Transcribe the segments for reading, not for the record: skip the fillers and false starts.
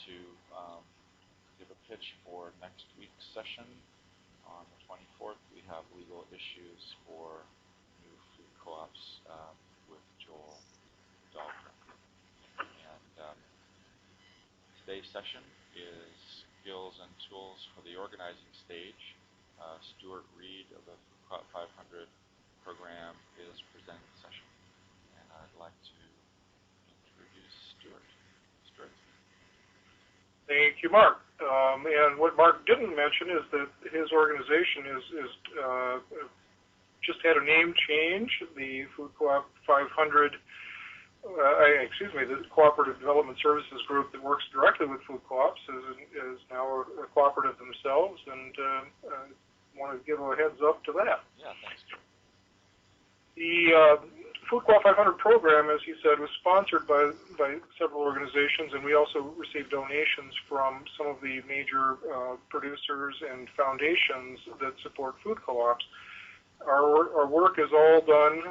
to give a pitch for next week's session. On the 24th, we have legal issues for new food co-ops with Joel Dahlgren. And today's session is skills and tools for the organizing stage. Stuart Reed of the Food Co-op 500 program is presenting the session, and I'd like to introduce Stuart. Stuart. Thank you, Mark. And what Mark didn't mention is that his organization is just had a name change. The Food Co-op 500, the Cooperative Development Services Group that works directly with food co-ops is now a cooperative themselves, and want to give a heads up to that. Yeah, thanks. The Food Co-op 500 program, as you said, was sponsored by several organizations, and we also received donations from some of the major producers and foundations that support food co-ops. Our work is all done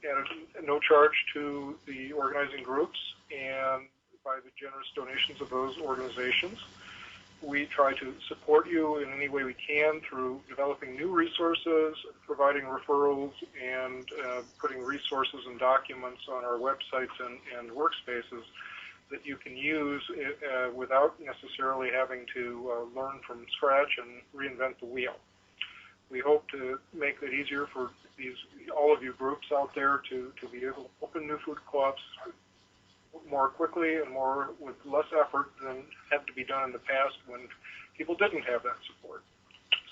at no charge to the organizing groups and by the generous donations of those organizations. We try to support you in any way we can through developing new resources, providing referrals, and putting resources and documents on our websites and workspaces that you can use without necessarily having to learn from scratch and reinvent the wheel. We hope to make it easier for all of you groups out there to be able to open new food co-ops more quickly and more with less effort than had to be done in the past when people didn't have that support.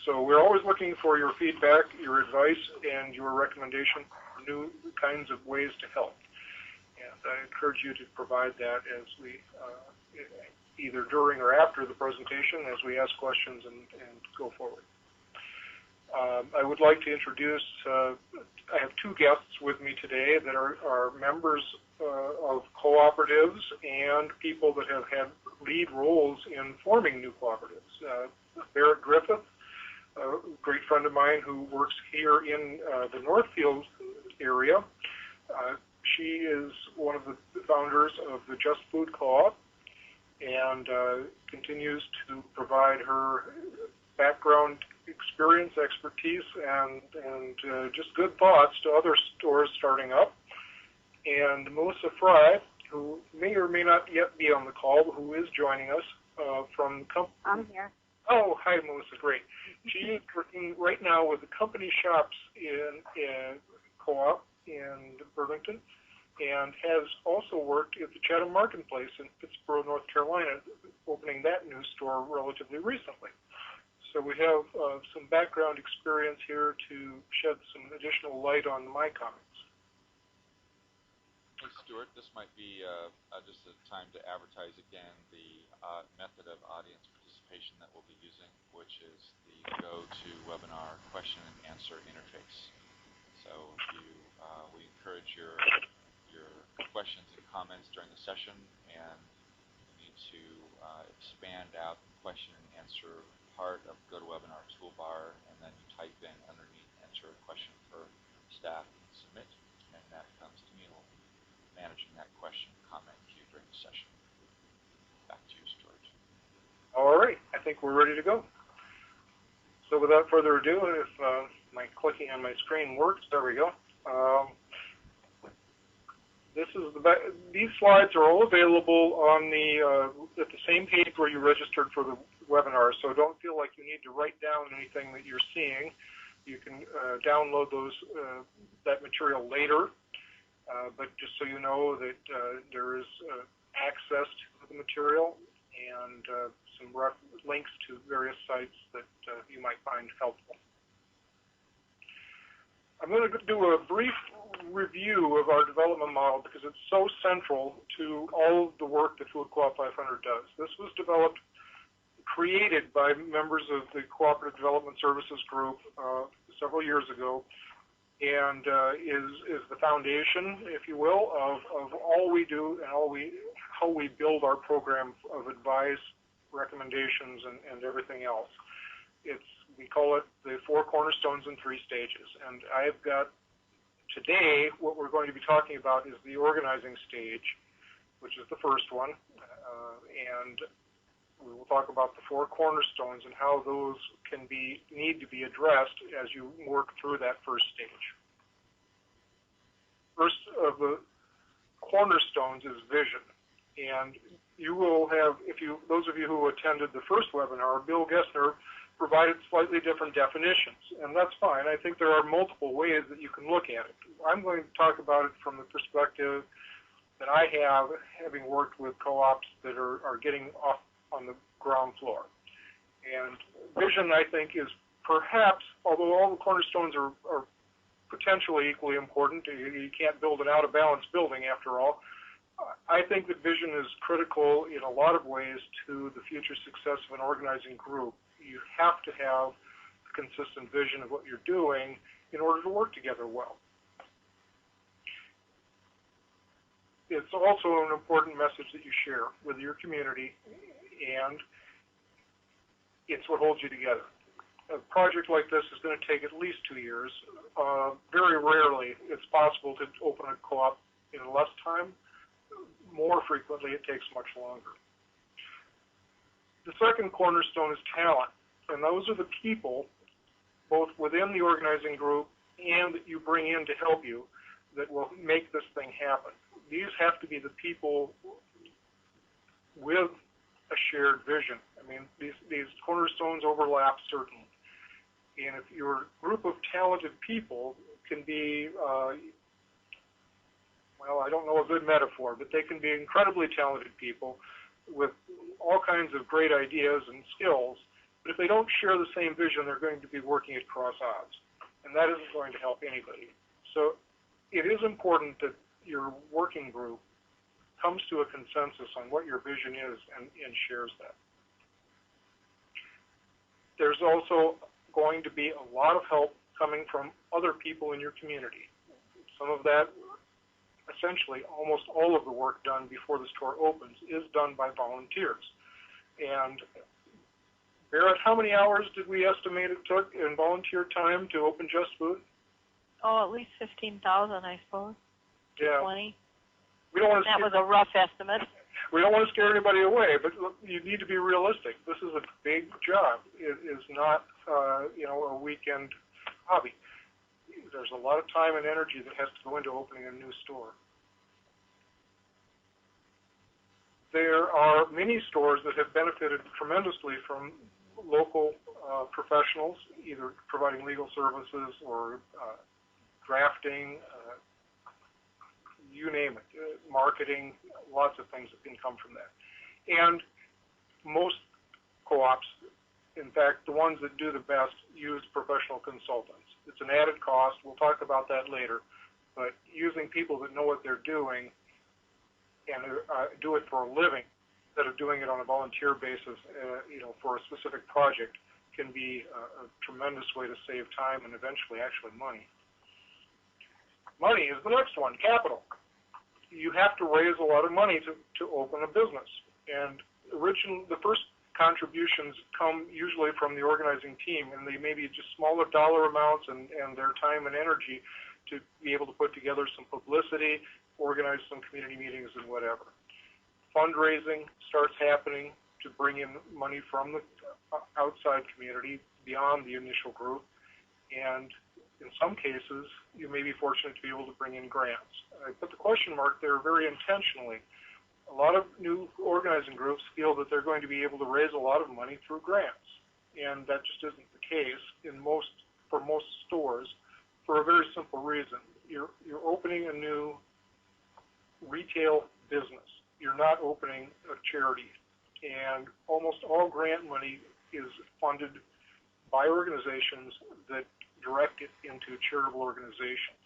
So we're always looking for your feedback, your advice, and your recommendation for new kinds of ways to help. And I encourage you to provide that as we, either during or after the presentation, as we ask questions and go forward. I would like to introduce, I have two guests with me today that are members of cooperatives and people that have had lead roles in forming new cooperatives. Barrett Griffith, a great friend of mine who works here in the Northfield area. She is one of the founders of the Just Food Co-op and continues to provide her background experience, expertise, and just good thoughts to other stores starting up. And Melissa Fry, who may or may not yet be on the call, but who is joining us from the company. I'm here. Oh, hi, Melissa. Great. She is working right now with the company shops in Co-op in Burlington, and has also worked at the Chatham Marketplace in Pittsboro, North Carolina, opening that new store relatively recently. So we have some background experience here to shed some additional light on my comments. Hey, Stuart, this might be just a time to advertise again the method of audience participation that we'll be using, which is the GoToWebinar question and answer interface. So we encourage your questions and comments during the session, and you need to expand out the question and answer part of GoToWebinar toolbar, and then you type in underneath, enter a question for staff and submit, and that comes to me. We'll be managing that question comment queue during the session. Back to you, Stuart. All right, I think we're ready to go. So without further ado, if my clicking on my screen works, there we go. These slides are all available on at the same page where you registered for the webinar, so don't feel like you need to write down anything that you're seeing. You can download that material later, but just so you know that there is access to the material and some links to various sites that you might find helpful. I'm going to do a brief review of our development model because it's so central to all of the work that Food Co-op 500 does. This was created by members of the Cooperative Development Services Group several years ago, and is the foundation, if you will, of all we do and how we build our program of advice, recommendations, and everything else. We call it the 4 cornerstones in 3 stages. And I've got today, what we're going to be talking about is the organizing stage, which is the first one. and we will talk about the 4 cornerstones and how those need to be addressed as you work through that first stage. First of the cornerstones is vision, and you will have, those of you who attended the first webinar, Bill Gessner provided slightly different definitions, and that's fine. I think there are multiple ways that you can look at it. I'm going to talk about it from the perspective that I have, having worked with co-ops that are getting off on the ground floor. And vision, I think, is perhaps, although all the cornerstones are potentially equally important, you can't build an out-of-balance building after all, I think that vision is critical in a lot of ways to the future success of an organizing group. You have to have a consistent vision of what you're doing in order to work together well. It's also an important message that you share with your community, and it's what holds you together. A project like this is going to take at least 2 years. Very rarely it's possible to open a co-op in less time. More frequently, it takes much longer. The second cornerstone is talent, and those are the people, both within the organizing group and that you bring in to help you, that will make this thing happen. These have to be the people with a shared vision. I mean, these cornerstones overlap certainly. And if your group of talented people can be, well, I don't know a good metaphor, but they can be incredibly talented people with all kinds of great ideas and skills, but if they don't share the same vision, they're going to be working at cross odds, and that isn't going to help anybody. So it is important that your working group comes to a consensus on what your vision is and shares that. There's also going to be a lot of help coming from other people in your community. Some of that, essentially almost all of the work done before the store opens, is done by volunteers. And Barrett, how many hours did we estimate it took in volunteer time to open Just Food? Oh, at least 15,000, I suppose. Yeah. 20. We don't want to that was a rough estimate. We don't want to scare anybody away, but you need to be realistic. This is a big job. It is not, a weekend hobby. There's a lot of time and energy that has to go into opening a new store. There are many stores that have benefited tremendously from local professionals, either providing legal services or drafting, you name it, marketing, lots of things that can come from that. And most co-ops, in fact, the ones that do the best, use professional consultants. It's an added cost. We'll talk about that later. But using people that know what they're doing and do it for a living instead of doing it on a volunteer basis, for a specific project can be a tremendous way to save time and eventually actually money. Money is the next one, capital. You have to raise a lot of money to open a business. And the first contributions come usually from the organizing team, and they may be just smaller dollar amounts and their time and energy to be able to put together some publicity, organize some community meetings and whatever. Fundraising starts happening to bring in money from the outside community beyond the initial group, and in some cases, you may be fortunate to be able to bring in grants. I put the question mark there very intentionally. A lot of new organizing groups feel that they're going to be able to raise a lot of money through grants, and that just isn't the case for most stores for a very simple reason. You're opening a new retail business. You're not opening a charity, and almost all grant money is funded by organizations that direct it into charitable organizations.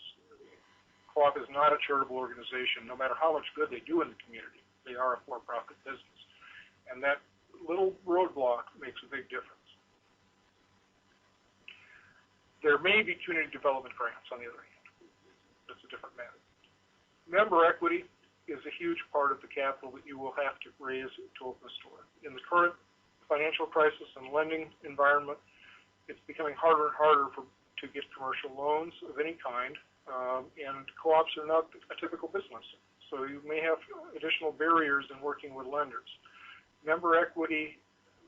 Co-op is not a charitable organization, no matter how much good they do in the community. They are a for-profit business. And that little roadblock makes a big difference. There may be community development grants, on the other hand. That's a different matter. Member equity is a huge part of the capital that you will have to raise to open a store. In the current financial crisis and lending environment, it's becoming harder and harder to get commercial loans of any kind, and co-ops are not a typical business. so you may have additional barriers in working with lenders. Member equity,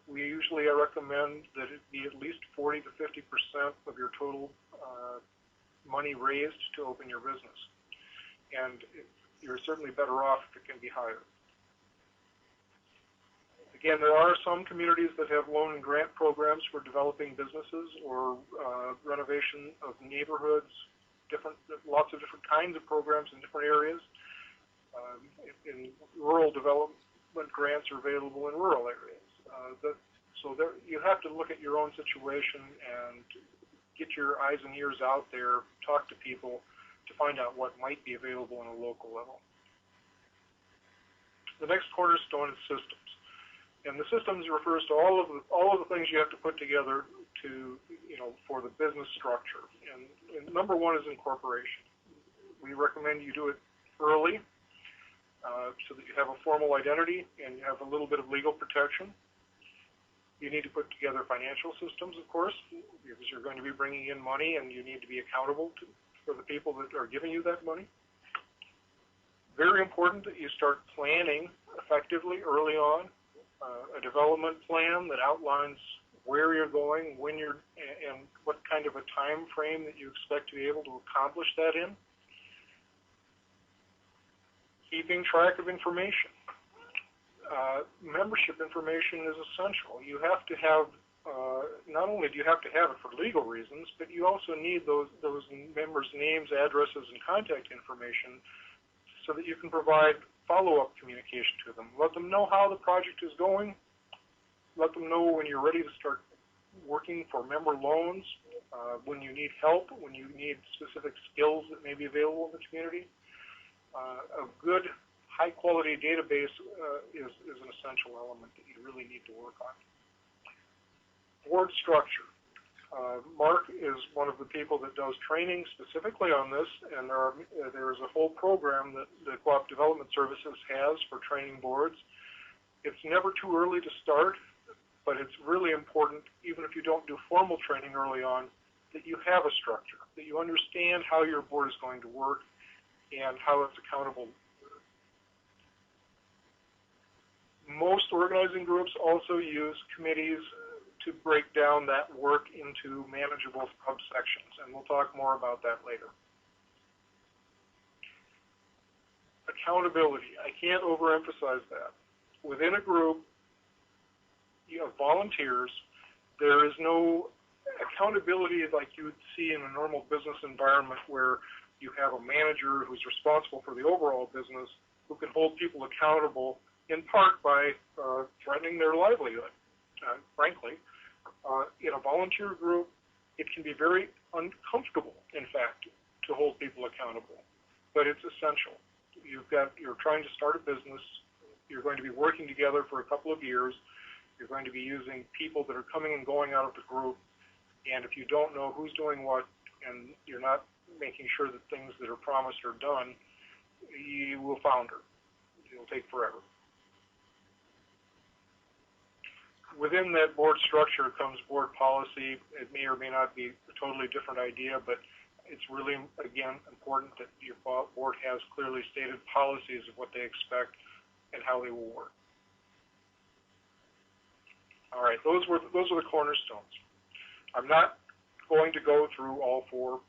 we usually recommend that it be at least 40 to 50% of your total money raised to open your business. And you're certainly better off if it can be higher. Again, there are some communities that have loan and grant programs for developing businesses or renovation of neighborhoods, lots of different kinds of programs in different areas. In rural development, grants are available in rural areas. You have to look at your own situation and get your eyes and ears out there, talk to people to find out what might be available on a local level. The next cornerstone is systems. And the systems refers to all of the things you have to put together for the business structure. And number one is incorporation. We recommend you do it early so that you have a formal identity and you have a little bit of legal protection. You need to put together financial systems, of course, because you're going to be bringing in money and you need to be accountable for the people that are giving you that money. Very important that you start planning effectively early on, a development plan that outlines where you're going, when and what kind of a time frame that you expect to be able to accomplish that in. Keeping track of information. Membership information is essential. You have to have, not only do you have to have it for legal reasons, but you also need those members' names, addresses, and contact information so that you can provide follow-up communication to them. Let them know how the project is going. Let them know when you're ready to start working for member loans, when you need help, when you need specific skills that may be available in the community. A good high-quality database is an essential element that you really need to work on. Board structure. Mark is one of the people that does training specifically on this, and there is a whole program that the Co-op Development Services has for training boards. It's never too early to start, but it's really important, even if you don't do formal training early on, that you have a structure, that you understand how your board is going to work and how it's accountable. Most organizing groups also use committees to break down that work into manageable subsections, and we'll talk more about that later. Accountability. I can't overemphasize that. Within a group, you have volunteers. There is no accountability like you would see in a normal business environment where you have a manager who's responsible for the overall business who can hold people accountable in part by threatening their livelihood, frankly. In a volunteer group, it can be very uncomfortable, in fact, to hold people accountable, but it's essential. You're trying to start a business. You're going to be working together for a couple of years. You're going to be using people that are coming and going out of the group, and if you don't know who's doing what and you're not making sure that things that are promised are done, you will founder. It'll take forever. Within that board structure comes board policy. It may or may not be a totally different idea, but it's really, again, important that your board has clearly stated policies of what they expect and how they will work. All right, those are the cornerstones. I'm not going to go through all four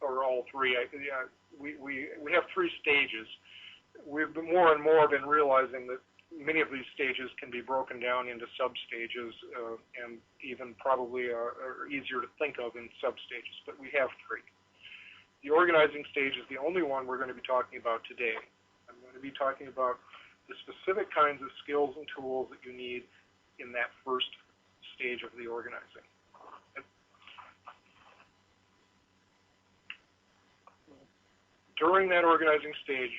or all three. We have three stages. We've more and more been realizing that many of these stages can be broken down into sub-stages and even probably are easier to think of in sub-stages, but we have three. The organizing stage is the only one we're going to be talking about today. I'm going to be talking about the specific kinds of skills and tools that you need in that first stage of the organizing. During that organizing stage,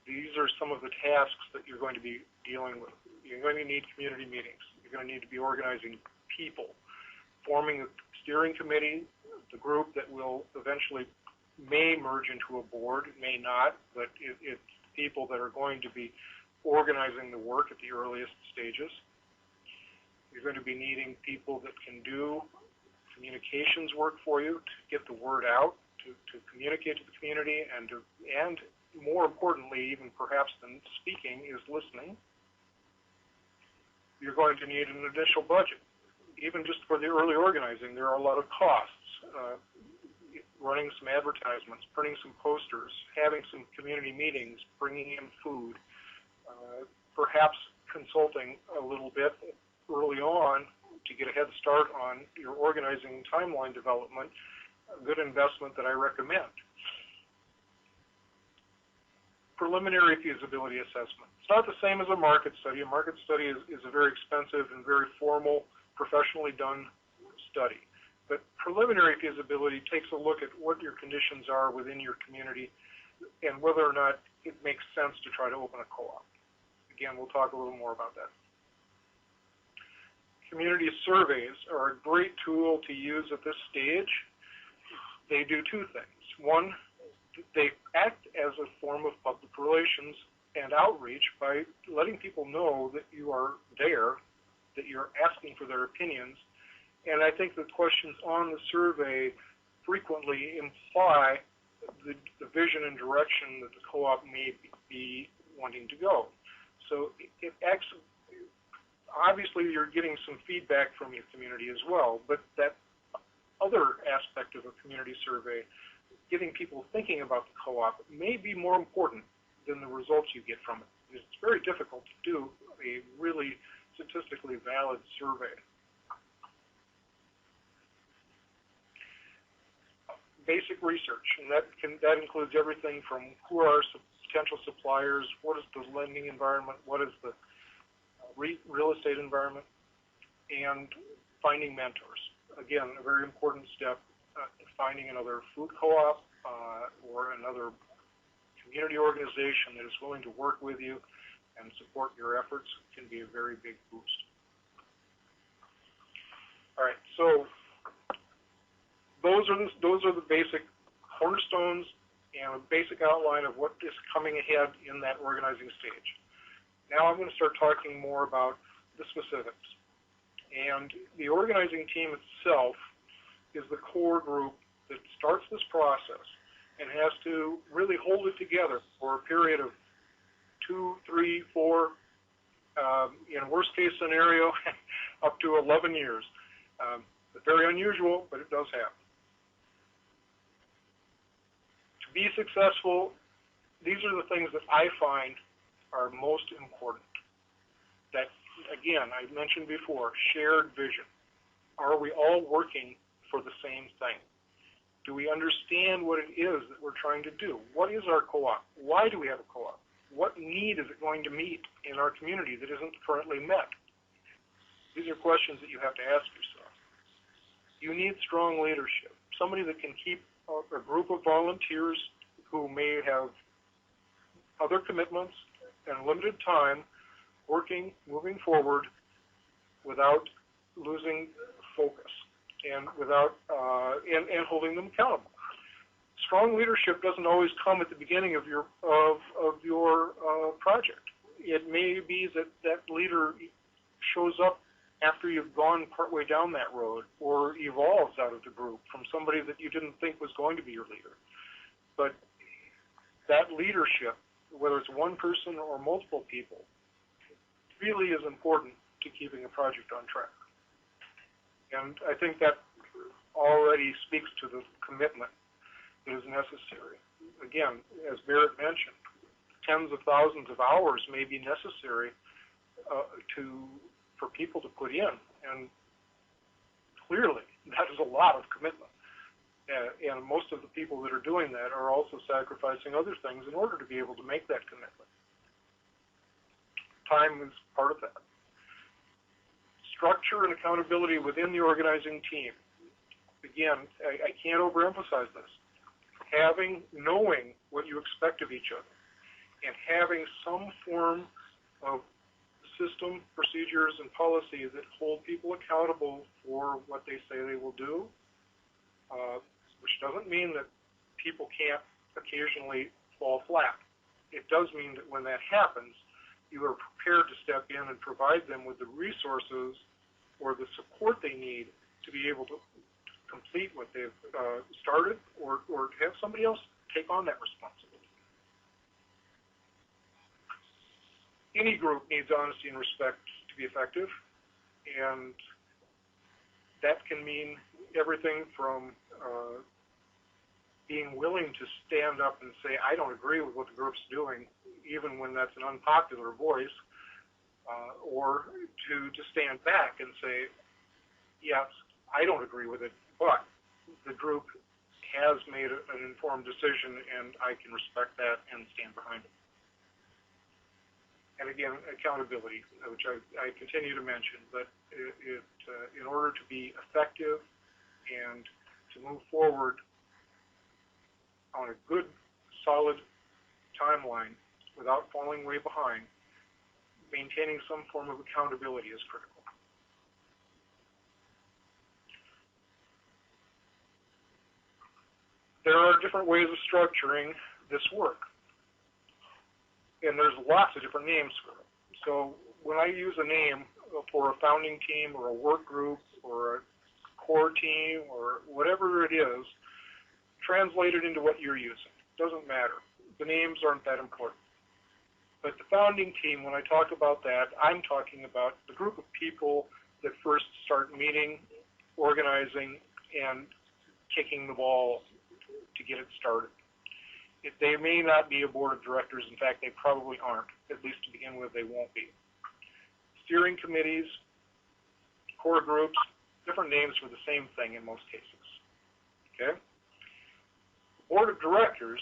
these are some of the tasks that you're going to be dealing with. You're going to need community meetings. You're going to need to be organizing people, forming a steering committee, the group that will eventually may merge into a board, may not, but it's people that are going to be organizing the work at the earliest stages. You're going to be needing people that can do communications work for you to get the word out, to communicate to the community and more importantly, even perhaps than speaking, is listening. You're going to need an initial budget. Even just for the early organizing, there are a lot of costs. Running some advertisements, printing some posters, having some community meetings, bringing in food, perhaps consulting a little bit early on to get a head start on your organizing timeline development, a good investment that I recommend. Preliminary feasibility assessment. It's not the same as a market study. A market study is a very expensive and very formal, professionally done study. But preliminary feasibility takes a look at what your conditions are within your community and whether or not it makes sense to try to open a co-op. Again, we'll talk a little more about that. Community surveys are a great tool to use at this stage. They do two things. One, they act as a form of public relations and outreach by letting people know that you are there, that you're asking for their opinions. And I think the questions on the survey frequently imply the vision and direction that the co-op may be wanting to go. So it acts, obviously you're getting some feedback from your community as well, but that other aspect of a community survey, getting people thinking about the co-op, may be more important than the results you get from it. It's very difficult to do a really statistically valid survey. Basic research, and that includes everything from who are potential suppliers, what is the lending environment, what is the real estate environment, and finding mentors. Again, a very important step. Finding another food co-op or another community organization that is willing to work with you and support your efforts can be a very big boost. All right, so those are the basic cornerstones and a basic outline of what is coming ahead in that organizing stage. Now I'm going to start talking more about the specifics. And the organizing team itself is the core group that starts this process and has to really hold it together for a period of 2, 3, 4, in worst case scenario, up to 11 years. Very unusual, but it does happen. To be successful, these are the things that I find are most important. That, again, I mentioned before, shared vision. Are we all working for the same thing? Do we understand what it is that we're trying to do? What is our co-op? Why do we have a co-op? What need is it going to meet in our community that isn't currently met? These are questions that you have to ask yourself. You need strong leadership, somebody that can keep a group of volunteers who may have other commitments and limited time working, moving forward without losing focus and without and holding them accountable. Strong leadership doesn't always come at the beginning of your project. It may be that that leader shows up after you've gone partway down that road or evolves out of the group from somebody that you didn't think was going to be your leader. But that leadership, whether it's one person or multiple people, really is important to keeping a project on track. And I think that already speaks to the commitment that is necessary. Again, as Barrett mentioned, tens of thousands of hours may be necessary for people to put in, and clearly that is a lot of commitment. And most of the people that are doing that are also sacrificing other things in order to be able to make that commitment. Time is part of that. Structure and accountability within the organizing team. Again, I can't overemphasize this. Knowing what you expect of each other, and having some form of system, procedures, and policy that hold people accountable for what they say they will do, which doesn't mean that people can't occasionally fall flat. It does mean that when that happens, you are prepared to step in and provide them with the resources or the support they need to be able to complete what they've started or have somebody else take on that responsibility. any group needs honesty and respect to be effective, and that can mean everything from being willing to stand up and say, I don't agree with what the group's doing, even when that's an unpopular voice, or to stand back and say, yes, I don't agree with it, but the group has made an informed decision, and I can respect that and stand behind it. And again, accountability, which I continue to mention, but in order to be effective and to move forward on a good, solid timeline without falling way behind, maintaining some form of accountability is critical. There are different ways of structuring this work, and there's lots of different names for it. So when I use a name for a founding team or a work group or a core team or whatever it is, translate it into what you're using. It doesn't matter. The names aren't that important. But the founding team, when I talk about that, I'm talking about the group of people that first start meeting, organizing, and kicking the ball to get it started. They may not be a board of directors. In fact, they probably aren't. At least to begin with, they won't be. Steering committees, core groups, different names for the same thing in most cases. Okay? Board of directors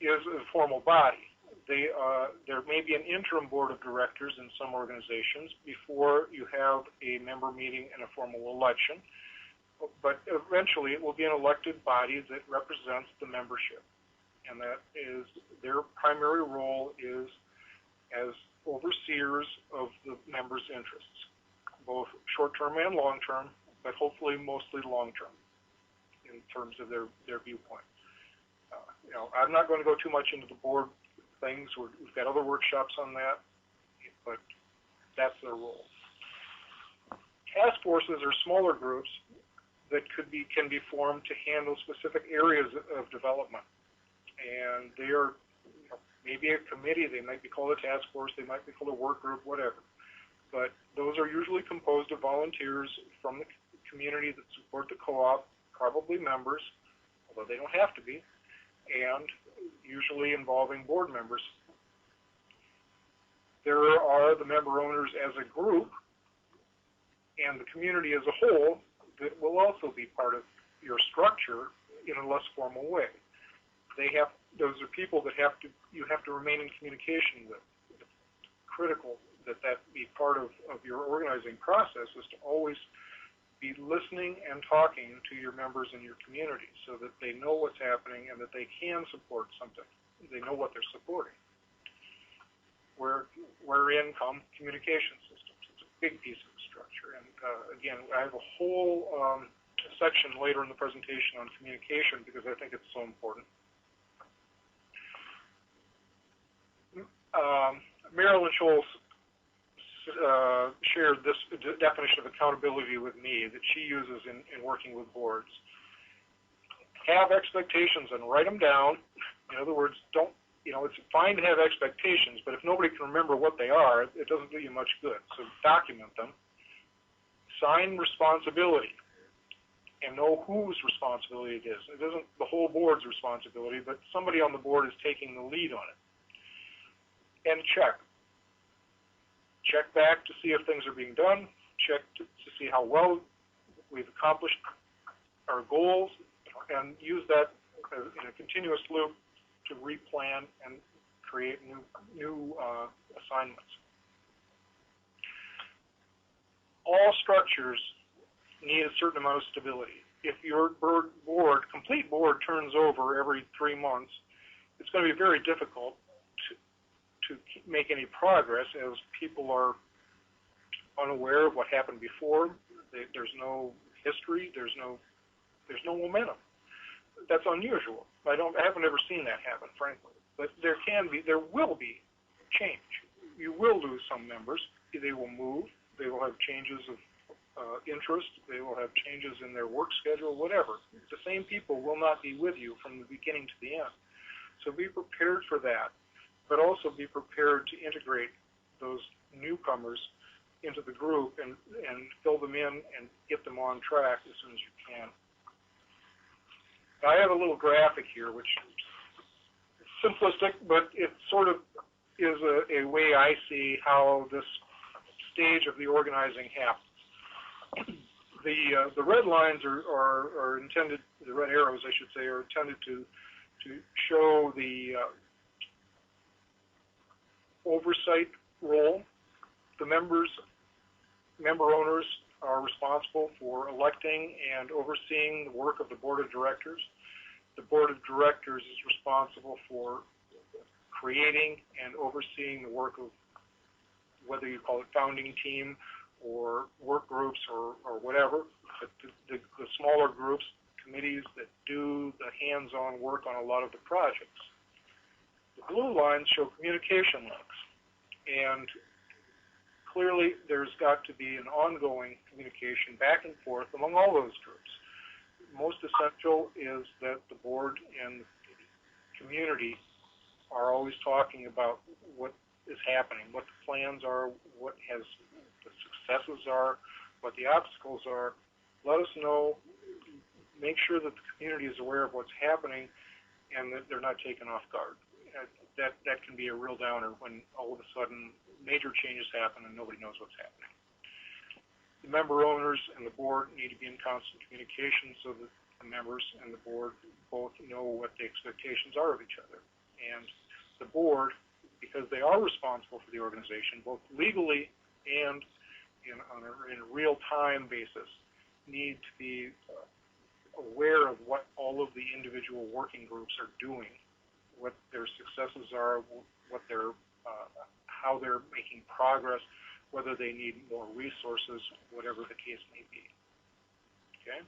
is a formal body. There may be an interim board of directors in some organizations before you have a member meeting and a formal election, but eventually it will be an elected body that represents the membership, and that is their primary role is as overseers of the members' interests, both short-term and long-term, but hopefully mostly long-term in terms of their viewpoint. I'm not going to go too much into the board things. We've got other workshops on that, but that's their role. Task forces are smaller groups that can be formed to handle specific areas of development, and they are maybe a committee. They might be called a task force. They might be called a work group, whatever. But those are usually composed of volunteers from the community that support the co-op, probably members, although they don't have to be, and usually involving board members. There are the member owners as a group and the community as a whole that will also be part of your structure in a less formal way. Those are people that you have to remain in communication with. It's critical that be part of your organizing process, is to always be listening and talking to your members in your community so that they know what's happening and that they can support something. They know what they're supporting. Wherein come communication systems. It's a big piece of the structure. And again, I have a whole section later in the presentation on communication because I think it's so important. Marilyn Scholes shared this definition of accountability with me that she uses in working with boards. Have expectations and write them down. In other words, it's fine to have expectations, but if nobody can remember what they are, it doesn't do you much good. So document them. Sign responsibility and know whose responsibility it is. It isn't the whole board's responsibility, but somebody on the board is taking the lead on it. And check. Check back to see if things are being done. Check to see how well we've accomplished our goals, and use that in a continuous loop to replan and create new assignments. All structures need a certain amount of stability. If your complete board turns over every 3 months, it's going to be very difficult to make any progress as people are unaware of what happened before. There's no history. There's no momentum. That's unusual. I haven't ever seen that happen, frankly. But there will be change. You will lose some members. They will move. They will have changes of interest. They will have changes in their work schedule, whatever. The same people will not be with you from the beginning to the end. So be prepared for that, but also be prepared to integrate those newcomers into the group and fill them in and get them on track as soon as you can. I have a little graphic here, which is simplistic, but it sort of is a way I see how this stage of the organizing happens. The red lines are intended, the red arrows, I should say, are intended to show the oversight role. The member owners are responsible for electing and overseeing the work of the board of directors. The board of directors is responsible for creating and overseeing the work of, whether you call it founding team or work groups or whatever, but the smaller groups, committees that do the hands-on work on a lot of the projects. The blue lines show communication links, and clearly there's got to be an ongoing communication back and forth among all those groups. Most essential is that the board and the community are always talking about what is happening, what the plans are, what the successes are, what the obstacles are. Let us know, make sure that the community is aware of what's happening and that they're not taken off guard. That can be a real downer when all of a sudden major changes happen and nobody knows what's happening. The member owners and the board need to be in constant communication so that the members and the board both know what the expectations are of each other. And the board, because they are responsible for the organization, both legally and on a real-time basis, need to be aware of what all of the individual working groups are doing, what their successes are, what their how they're making progress, whether they need more resources, whatever the case may be. Okay?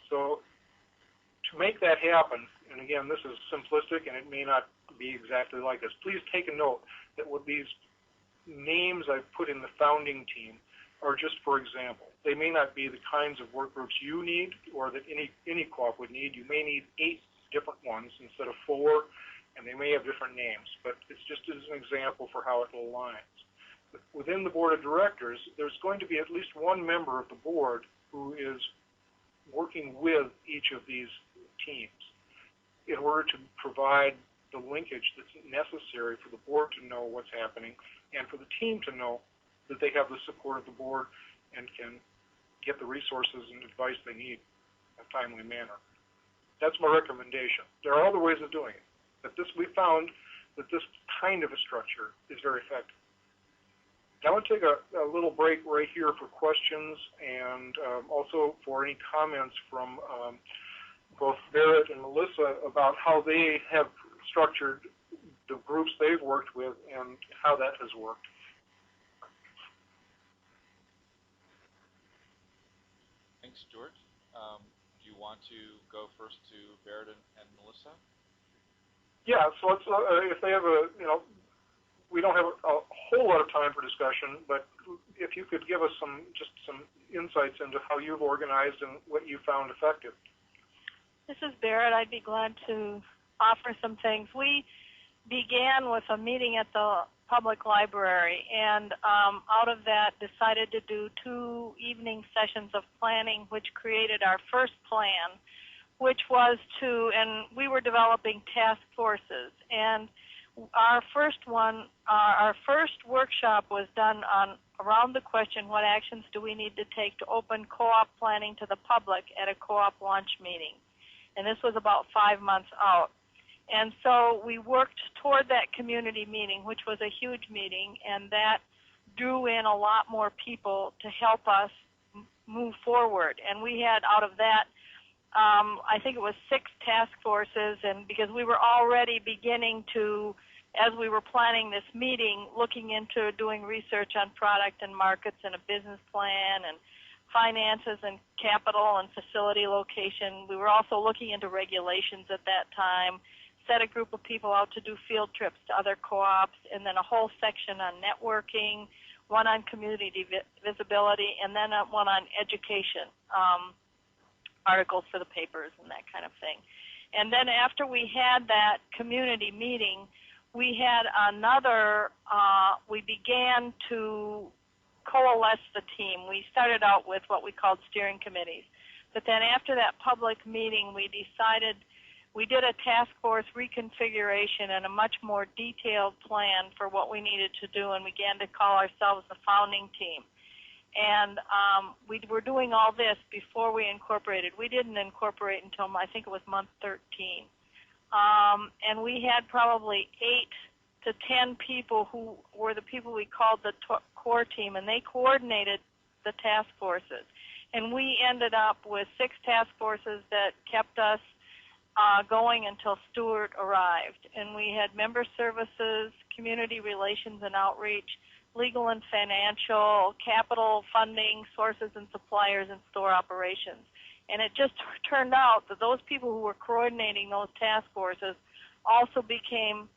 So to make that happen, and again, this is simplistic and it may not be exactly like this, please take a note that what these names I've put in the founding team are just for example. They may not be the kinds of work groups you need or that any co-op would need. You may need 8 different ones instead of 4, and they may have different names, but it's just as an example for how it aligns. Within the board of directors, there's going to be at least one member of the board who is working with each of these teams in order to provide the linkage that's necessary for the board to know what's happening and for the team to know that they have the support of the board and can get the resources and advice they need in a timely manner. That's my recommendation. There are other ways of doing it, but we found that this kind of a structure is very effective. Now, I want to take a little break right here for questions and also for any comments from both Barrett and Melissa about how they have structured the groups they've worked with and how that has worked. Thanks, Stuart. Do you want to go first to Barrett and Melissa? Yeah, so let's, if they have we don't have a whole lot of time for discussion, but if you could give us some insights into how you've organized and what you found effective. This is Barrett. I'd be glad to offer some things. We began with a meeting at the public library, and out of that decided to do 2 evening sessions of planning, which created our first plan, which was and we were developing task forces. And our first workshop was done around the question, what actions do we need to take to open co-op planning to the public at a co-op launch meeting? And this was about 5 months out. And so we worked toward that community meeting, which was a huge meeting, and that drew in a lot more people to help us move forward. And we had out of that, I think it was 6 task forces, and because we were already beginning to, as we were planning this meeting, looking into doing research on product and markets and a business plan and finances and capital and facility location. We were also looking into regulations at that time, set a group of people out to do field trips to other co-ops, and then a whole section on networking, one on community visibility, and then one on education, articles for the papers and that kind of thing. And then after we had that community meeting, we had another, we began to coalesce the team. We started out with what we called steering committees. But then after that public meeting, we decided, we did a task force reconfiguration and a much more detailed plan for what we needed to do, and began to call ourselves the founding team. And we were doing all this before we incorporated. We didn't incorporate until, I think it was month 13. And we had probably 8 to 10 people who were the people we called the core team, and they coordinated the task forces. And we ended up with 6 task forces that kept us going until Stuart arrived. And we had member services, community relations and outreach, legal and financial, capital funding, sources and suppliers, and store operations. And it just turned out that those people who were coordinating those task forces also became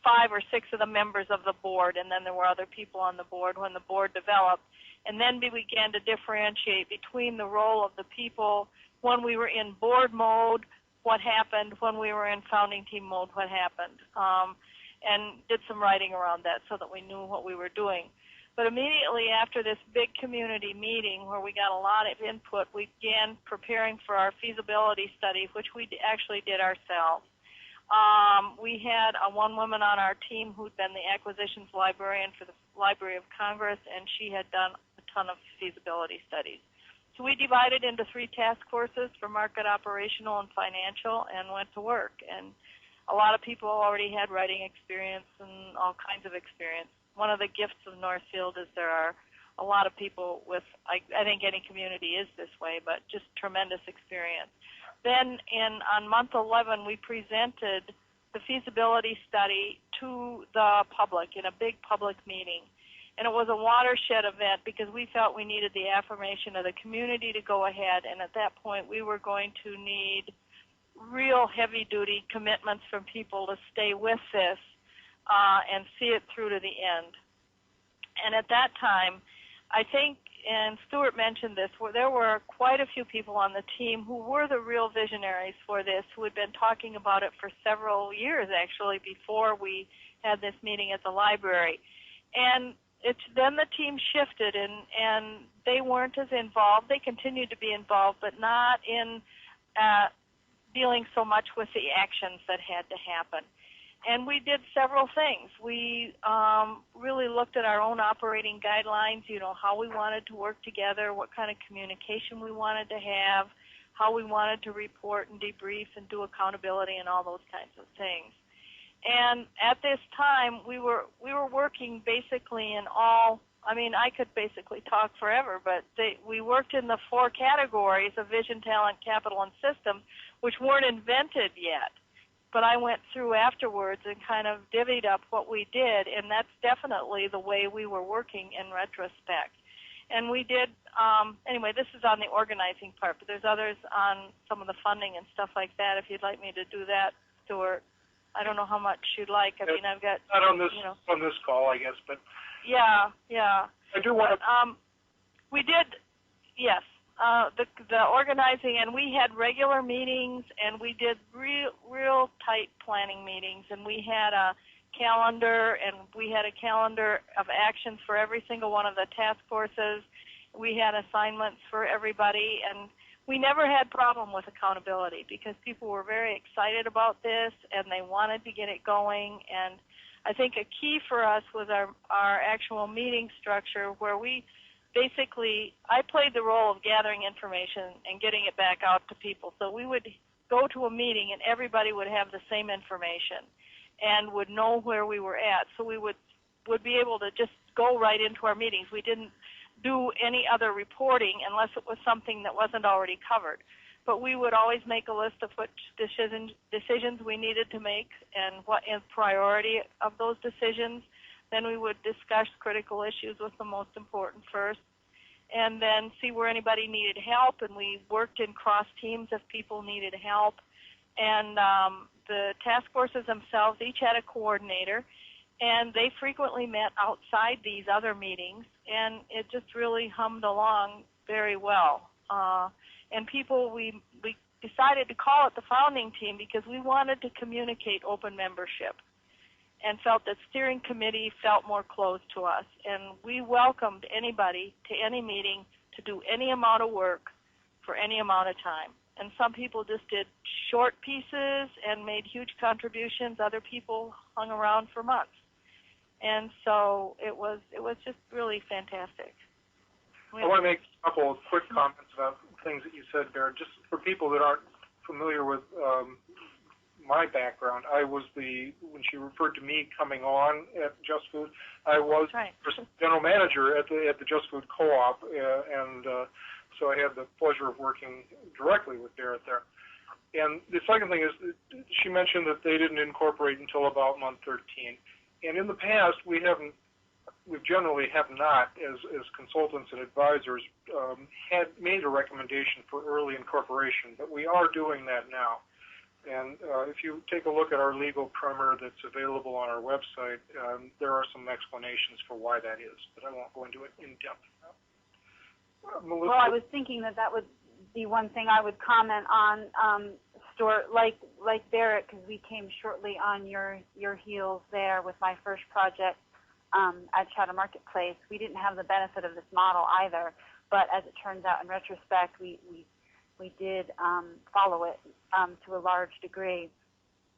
5 or 6 of the members of the board, and then there were other people on the board when the board developed. And then we began to differentiate between the role of the people when we were in board mode, what happened, when we were in founding team mode, what happened, and did some writing around that so that we knew what we were doing. But immediately after this big community meeting where we got a lot of input, we began preparing for our feasibility study, which we actually did ourselves. We had one woman on our team who'd been the acquisitions librarian for the Library of Congress, and she had done a ton of feasibility studies. So we divided into 3 task forces for market, operational, and financial, and went to work. And a lot of people already had writing experience and all kinds of experience. One of the gifts of Northfield is there are a lot of people with, I think any community is this way, but just tremendous experience. Then on month 11, we presented the feasibility study to the public in a big public meeting. And it was a watershed event because we felt we needed the affirmation of the community to go ahead, and at that point we were going to need real heavy-duty commitments from people to stay with this and see it through to the end. And at that time, I think, and Stuart mentioned this, there were quite a few people on the team who were the real visionaries for this, who had been talking about it for several years, actually, before we had this meeting at the library. And then the team shifted, and they weren't as involved. They continued to be involved, but not in dealing so much with the actions that had to happen. And we did several things. We really looked at our own operating guidelines, how we wanted to work together, what kind of communication we wanted to have, how we wanted to report and debrief and do accountability and all those kinds of things. And at this time, we were working basically in all, I could basically talk forever, but we worked in the 4 categories of vision, talent, capital, and systems, which weren't invented yet. But I went through afterwards and kind of divvied up what we did, and that's definitely the way we were working in retrospect. And we did, anyway, this is on the organizing part, but there's others on some of the funding and stuff like that. If you'd like me to do that, Stuart, I don't know how much you'd like. I've got... Not on this call, I guess, but... Yeah. I do want to... We did, yes. The organizing, and we had regular meetings, and we did real tight planning meetings, and we had a calendar, and we had a calendar of actions for every single one of the task forces. We had assignments for everybody, and we never had problem with accountability because people were very excited about this, and they wanted to get it going. And I think a key for us was our actual meeting structure, where we basically, I played the role of gathering information and getting it back out to people. So we would go to a meeting and everybody would have the same information and would know where we were at. So we would be able to just go right into our meetings. We didn't do any other reporting unless it was something that wasn't already covered. But we would always make a list of what decisions we needed to make and what is priority of those decisions. Then we would discuss critical issues with the most important first, and then see where anybody needed help, and we worked in cross teams if people needed help. And the task forces themselves each had a coordinator, and they frequently met outside these other meetings, and it just really hummed along very well. And people, we decided to call it the founding team because we wanted to communicate open membership. and felt that steering committee felt more close to us. And we welcomed anybody to any meeting to do any amount of work for any amount of time. And some people just did short pieces and made huge contributions. Other people hung around for months. And so it was just really fantastic. I want to make a couple of quick comments about things that you said there. Just for people that aren't familiar with my background, I was when she referred to me coming on at Just Food, I was general manager at the Just Food Co-op, and so I had the pleasure of working directly with Barrett there. And the second thing is, she mentioned that they didn't incorporate until about month 13. And in the past, we generally have not, as consultants and advisors, had made a recommendation for early incorporation, but we are doing that now. And if you take a look at our legal primer that's available on our website, there are some explanations for why that is, but I won't go into it in depth. Melissa? Well, I was thinking that would be one thing I would comment on, like Barrett, because we came shortly on your heels there with my first project at Chatham Marketplace. We didn't have the benefit of this model either, but as it turns out, in retrospect, we did follow it to a large degree,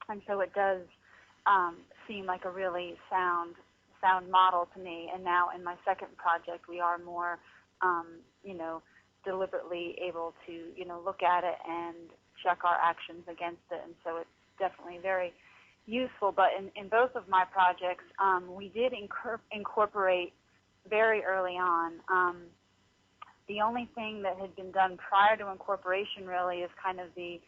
and so it does seem like a really sound model to me. And now in my second project, we are more, deliberately able to, look at it and check our actions against it, and so it's definitely very useful. But in both of my projects, we did incorporate very early on. The only thing that had been done prior to incorporation really is kind of the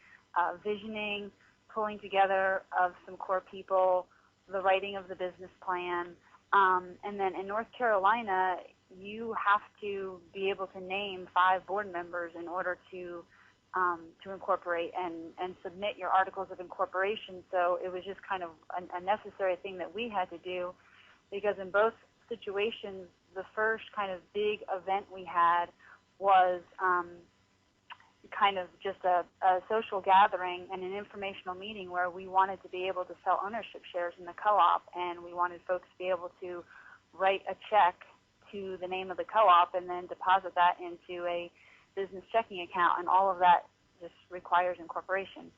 visioning, pulling together of some core people, the writing of the business plan, and then in North Carolina, you have to be able to name 5 board members in order to incorporate and submit your articles of incorporation. So it was just kind of a necessary thing that we had to do, because in both situations, the first kind of big event we had was kind of just a social gathering and an informational meeting where we wanted to be able to sell ownership shares in the co-op, and we wanted folks to be able to write a check to the name of the co-op and then deposit that into a business checking account, and all of that just requires incorporation.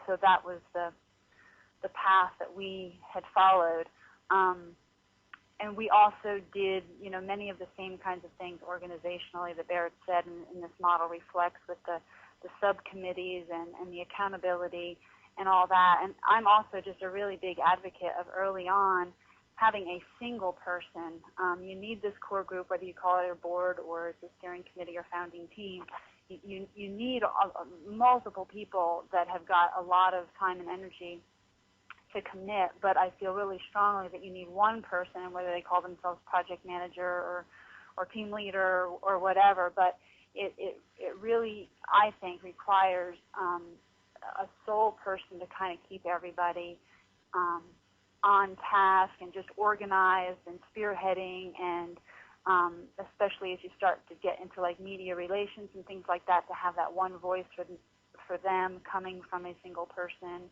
So that was the path that we had followed. And we also did, many of the same kinds of things organizationally that Barrett said, and this model reflects with the subcommittees and the accountability and all that. And I'm also just a really big advocate of early on having a single person. You need this core group, whether you call it a board or it's a steering committee or founding team. You need multiple people that have got a lot of time and energy to commit, but I feel really strongly that you need one person, whether they call themselves project manager or team leader or whatever, but it really, I think, requires a sole person to kind of keep everybody on task and just organized and spearheading, and especially as you start to get into like media relations and things like that, to have that one voice for them coming from a single person.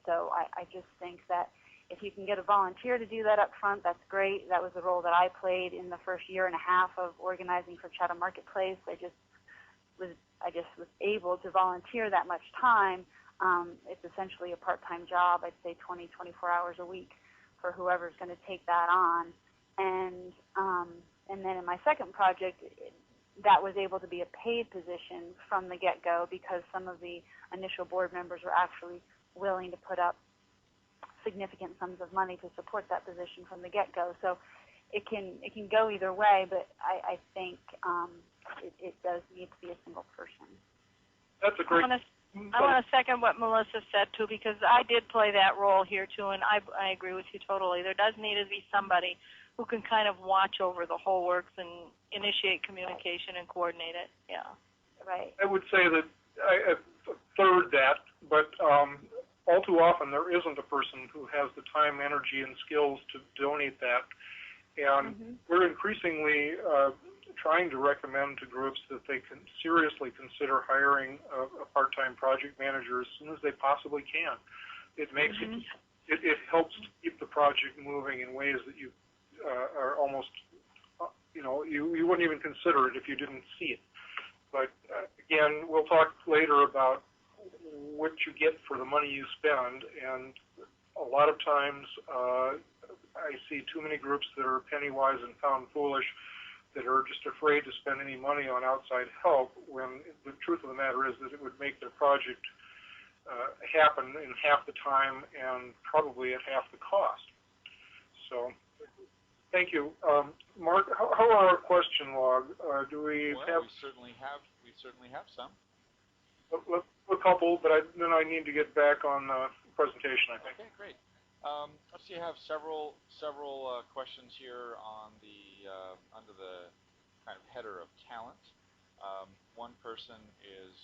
So I just think that if you can get a volunteer to do that up front, that's great. That was the role that I played in the first year and a half of organizing for Chatham Marketplace. I just was able to volunteer that much time. It's essentially a part-time job. I'd say 20, 24 hours a week for whoever's going to take that on. And then in my second project, that was able to be a paid position from the get-go, because some of the initial board members were actually willing to put up significant sums of money to support that position from the get-go. So it can go either way, but I think it does need to be a single person. That's a great. I want to second what Melissa said too, because I did play that role here too, and I agree with you totally. There does need to be somebody who can kind of watch over the whole works and initiate communication and coordinate it. Yeah. Right. I would say that I third that, but all too often there isn't a person who has the time, energy, and skills to donate that. And we're increasingly trying to recommend to groups that they can seriously consider hiring a part-time project manager as soon as they possibly can. It makes it helps to keep the project moving in ways that you are almost, you wouldn't even consider it if you didn't see it. But again, we'll talk later about what you get for the money you spend, and a lot of times I see too many groups that are penny wise and pound foolish, that are just afraid to spend any money on outside help, when the truth of the matter is that it would make their project happen in half the time and probably at half the cost. So, thank you. Mark, how are our question log? Do we have? We certainly have some. A couple, but then I need to get back on the presentation, I think. Okay, great. Let's see, I have several questions here on the under the kind of header of talent. One person is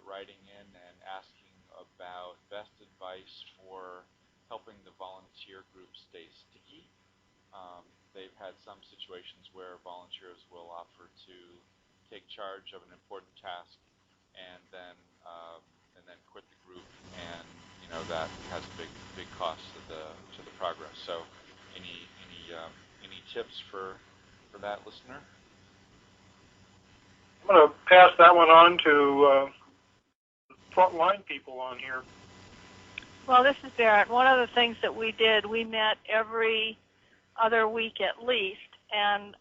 writing in and asking about best advice for helping the volunteer group stay sticky. They've had some situations where volunteers will offer to take charge of an important task and then quit the group, and that has a big cost to the progress. So, any tips for that listener? I'm going to pass that one on to frontline people on here. Well, this is Barrett. One of the things that we did, we met every other week at least, and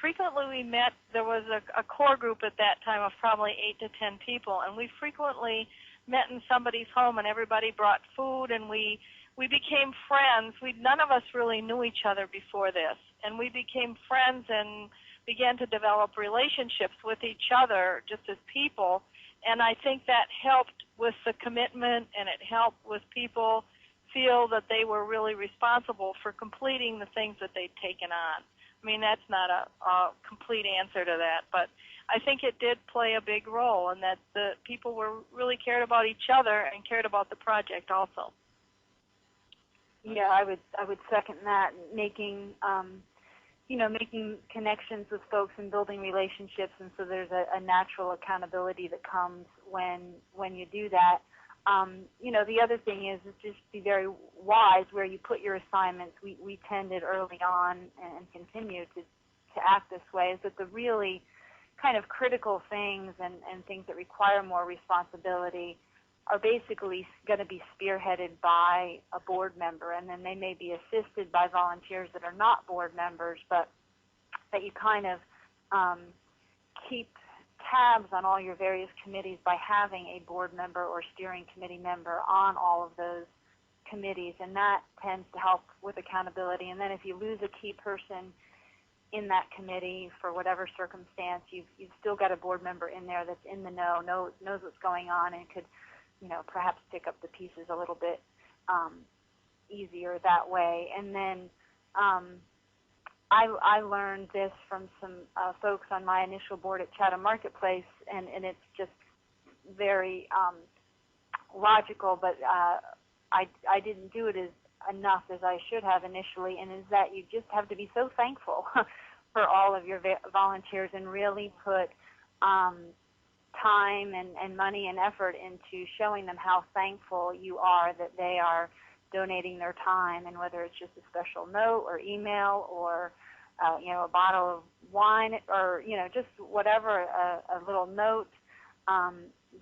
frequently we met. There was a core group at that time of probably 8 to 10 people, and we frequently met in somebody's home, and everybody brought food, and we became friends. None of us really knew each other before this, and we became friends and began to develop relationships with each other just as people, and I think that helped with the commitment, and it helped with people feel that they were really responsible for completing the things that they'd taken on. I mean, that's not a complete answer to that, but I think it did play a big role, and that the people were really cared about each other and cared about the project also. Yeah, I would second that. Making connections with folks and building relationships, and so there's a natural accountability that comes when you do that. The other thing is just be very wise where you put your assignments. We tended early on and continue to act this way, is that the really kind of critical things and things that require more responsibility are basically going to be spearheaded by a board member, and then they may be assisted by volunteers that are not board members, but that you kind of keep tabs on all your various committees by having a board member or steering committee member on all of those committees, and that tends to help with accountability. And then if you lose a key person in that committee for whatever circumstance, you've still got a board member in there that's in the know, knows what's going on, and could perhaps pick up the pieces a little bit easier that way. And then I learned this from some folks on my initial board at Chatham Marketplace, and it's just very logical, but I didn't do it enough as I should have initially, and is that you just have to be so thankful for all of your volunteers and really put time and money and effort into showing them how thankful you are that they are donating their time, and whether it's just a special note or email or a bottle of wine or just whatever, a little note,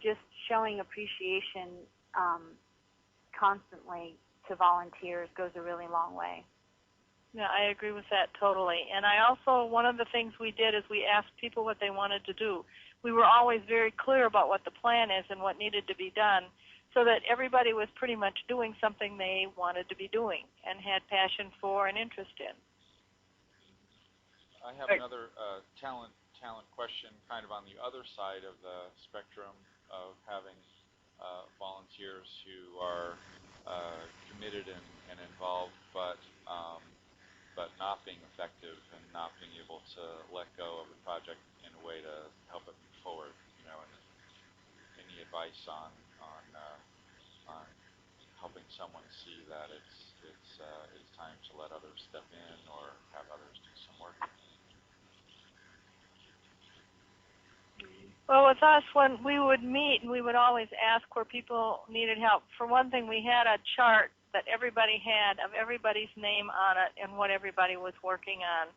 just showing appreciation constantly to volunteers goes a really long way. Yeah, I agree with that totally. And I also, one of the things we did is we asked people what they wanted to do. We were always very clear about what the plan is and what needed to be done, so that everybody was pretty much doing something they wanted to be doing and had passion for and interest in. I have another talent question, kind of on the other side of the spectrum of having volunteers who are committed and involved, but not being effective and not being able to let go of the project in a way to help it move forward. And any advice on helping someone see that it's time to let others step in or have others do some work? Well, with us, when we would meet, we would always ask where people needed help. For one thing, we had a chart that everybody had of everybody's name on it and what everybody was working on.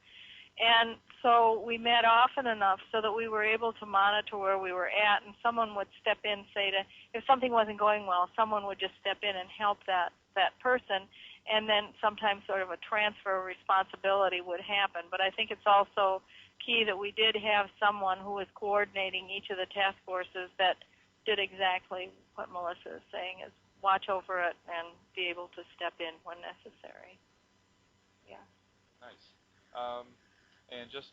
And so we met often enough so that we were able to monitor where we were at, and someone would step in, if something wasn't going well, someone would just step in and help that person, and then sometimes sort of a transfer of responsibility would happen. But I think it's also key that we did have someone who was coordinating each of the task forces that did exactly what Melissa is saying, is watch over it and be able to step in when necessary. Yeah. Nice. And just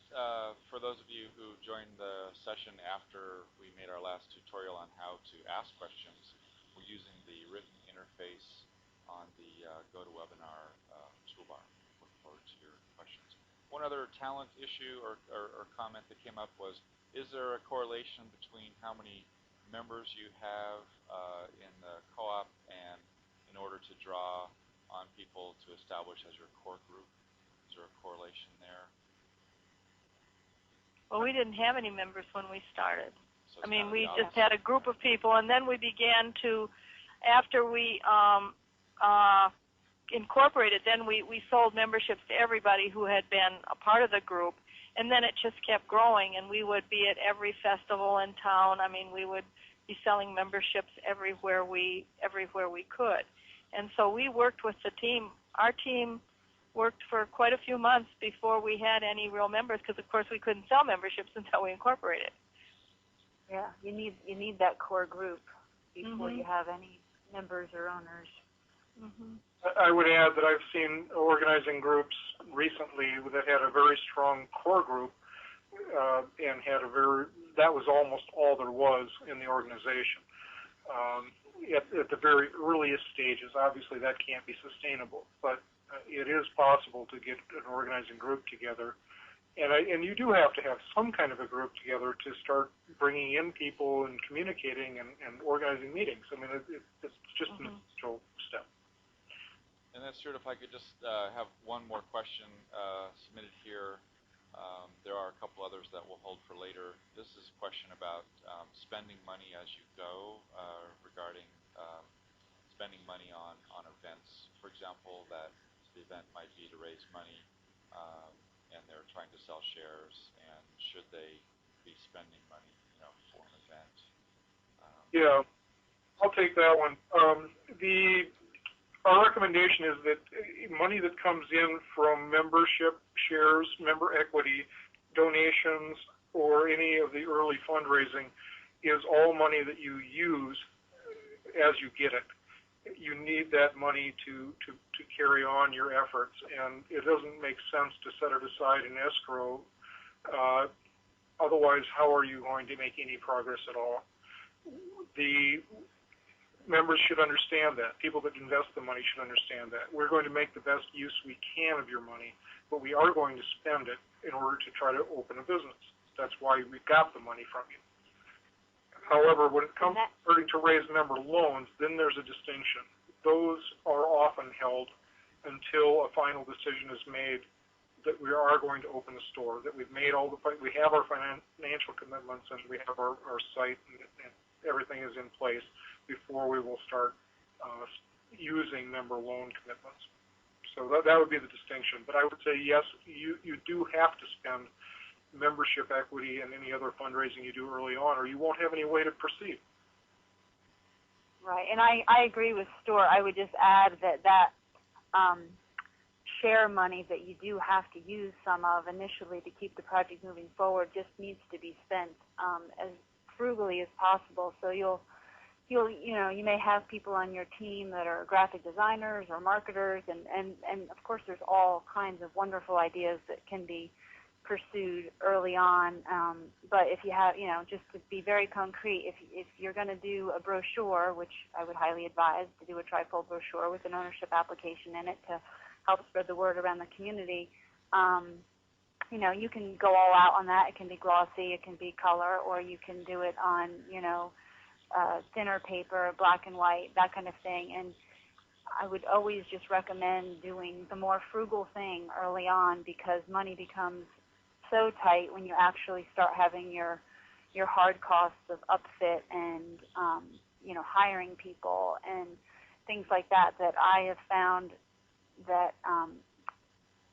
for those of you who joined the session after we made our last tutorial on how to ask questions, we're using the written interface on the GoToWebinar toolbar. Look forward to your questions. One other talent issue or comment that came up was, is there a correlation between how many members you have in the co-op and in order to draw on people to establish as your core group? Is there a correlation there? Well, we didn't have any members when we started. So I mean, we just had a group of people, and then we began to, after we incorporated, then we sold memberships to everybody who had been a part of the group, and then it just kept growing, and we would be at every festival in town. I mean, we would be selling memberships everywhere we could. And so we worked with the team. Our team worked for quite a few months before we had any real members, because of course we couldn't sell memberships until we incorporated. Yeah, you need that core group before you have any members or owners. I would add that I've seen organizing groups recently that had a very strong core group and that was almost all there was in the organization. At the very earliest stages, obviously that can't be sustainable, but it is possible to get an organizing group together, and you do have to have some kind of a group together to start bringing in people and communicating and organizing meetings. I mean, it's just an essential step. And then, Stuart, if I could just have one more question submitted here. There are a couple others that we'll hold for later. This is a question about spending money as you go, regarding spending money on events. For example, that the event might be to raise money, and they're trying to sell shares, and should they be spending money, for an event? Yeah, I'll take that one. Our recommendation is that money that comes in from membership, shares, member equity, donations, or any of the early fundraising is all money that you use as you get it. You need that money to carry on your efforts, and it doesn't make sense to set it aside in escrow. Otherwise, how are you going to make any progress at all? The members should understand that. People that invest the money should understand that. We're going to make the best use we can of your money, but we are going to spend it in order to try to open a business. That's why we got the money from you. However, when it comes to starting to raise member loans, then there's a distinction. Those are often held until a final decision is made that we are going to open the store, that we've made we have our financial commitments, and we have our site, and everything is in place before we will start using member loan commitments. So that would be the distinction. But I would say, yes, you do have to spend membership equity and any other fundraising you do early on, or you won't have any way to proceed. Right, and I agree with Stuart. I would just add that share money that you do have to use some of initially to keep the project moving forward just needs to be spent as frugally as possible. So you may have people on your team that are graphic designers or marketers, and of course there's all kinds of wonderful ideas that can be pursued early on. But if you have, just to be very concrete, if you're going to do a brochure, which I would highly advise to do a trifold brochure with an ownership application in it to help spread the word around the community, you can go all out on that. It can be glossy, it can be color, or you can do it on, thinner paper, black and white, that kind of thing. And I would always just recommend doing the more frugal thing early on, because money becomes so tight when you actually start having your hard costs of upfit and hiring people and things like that I have found that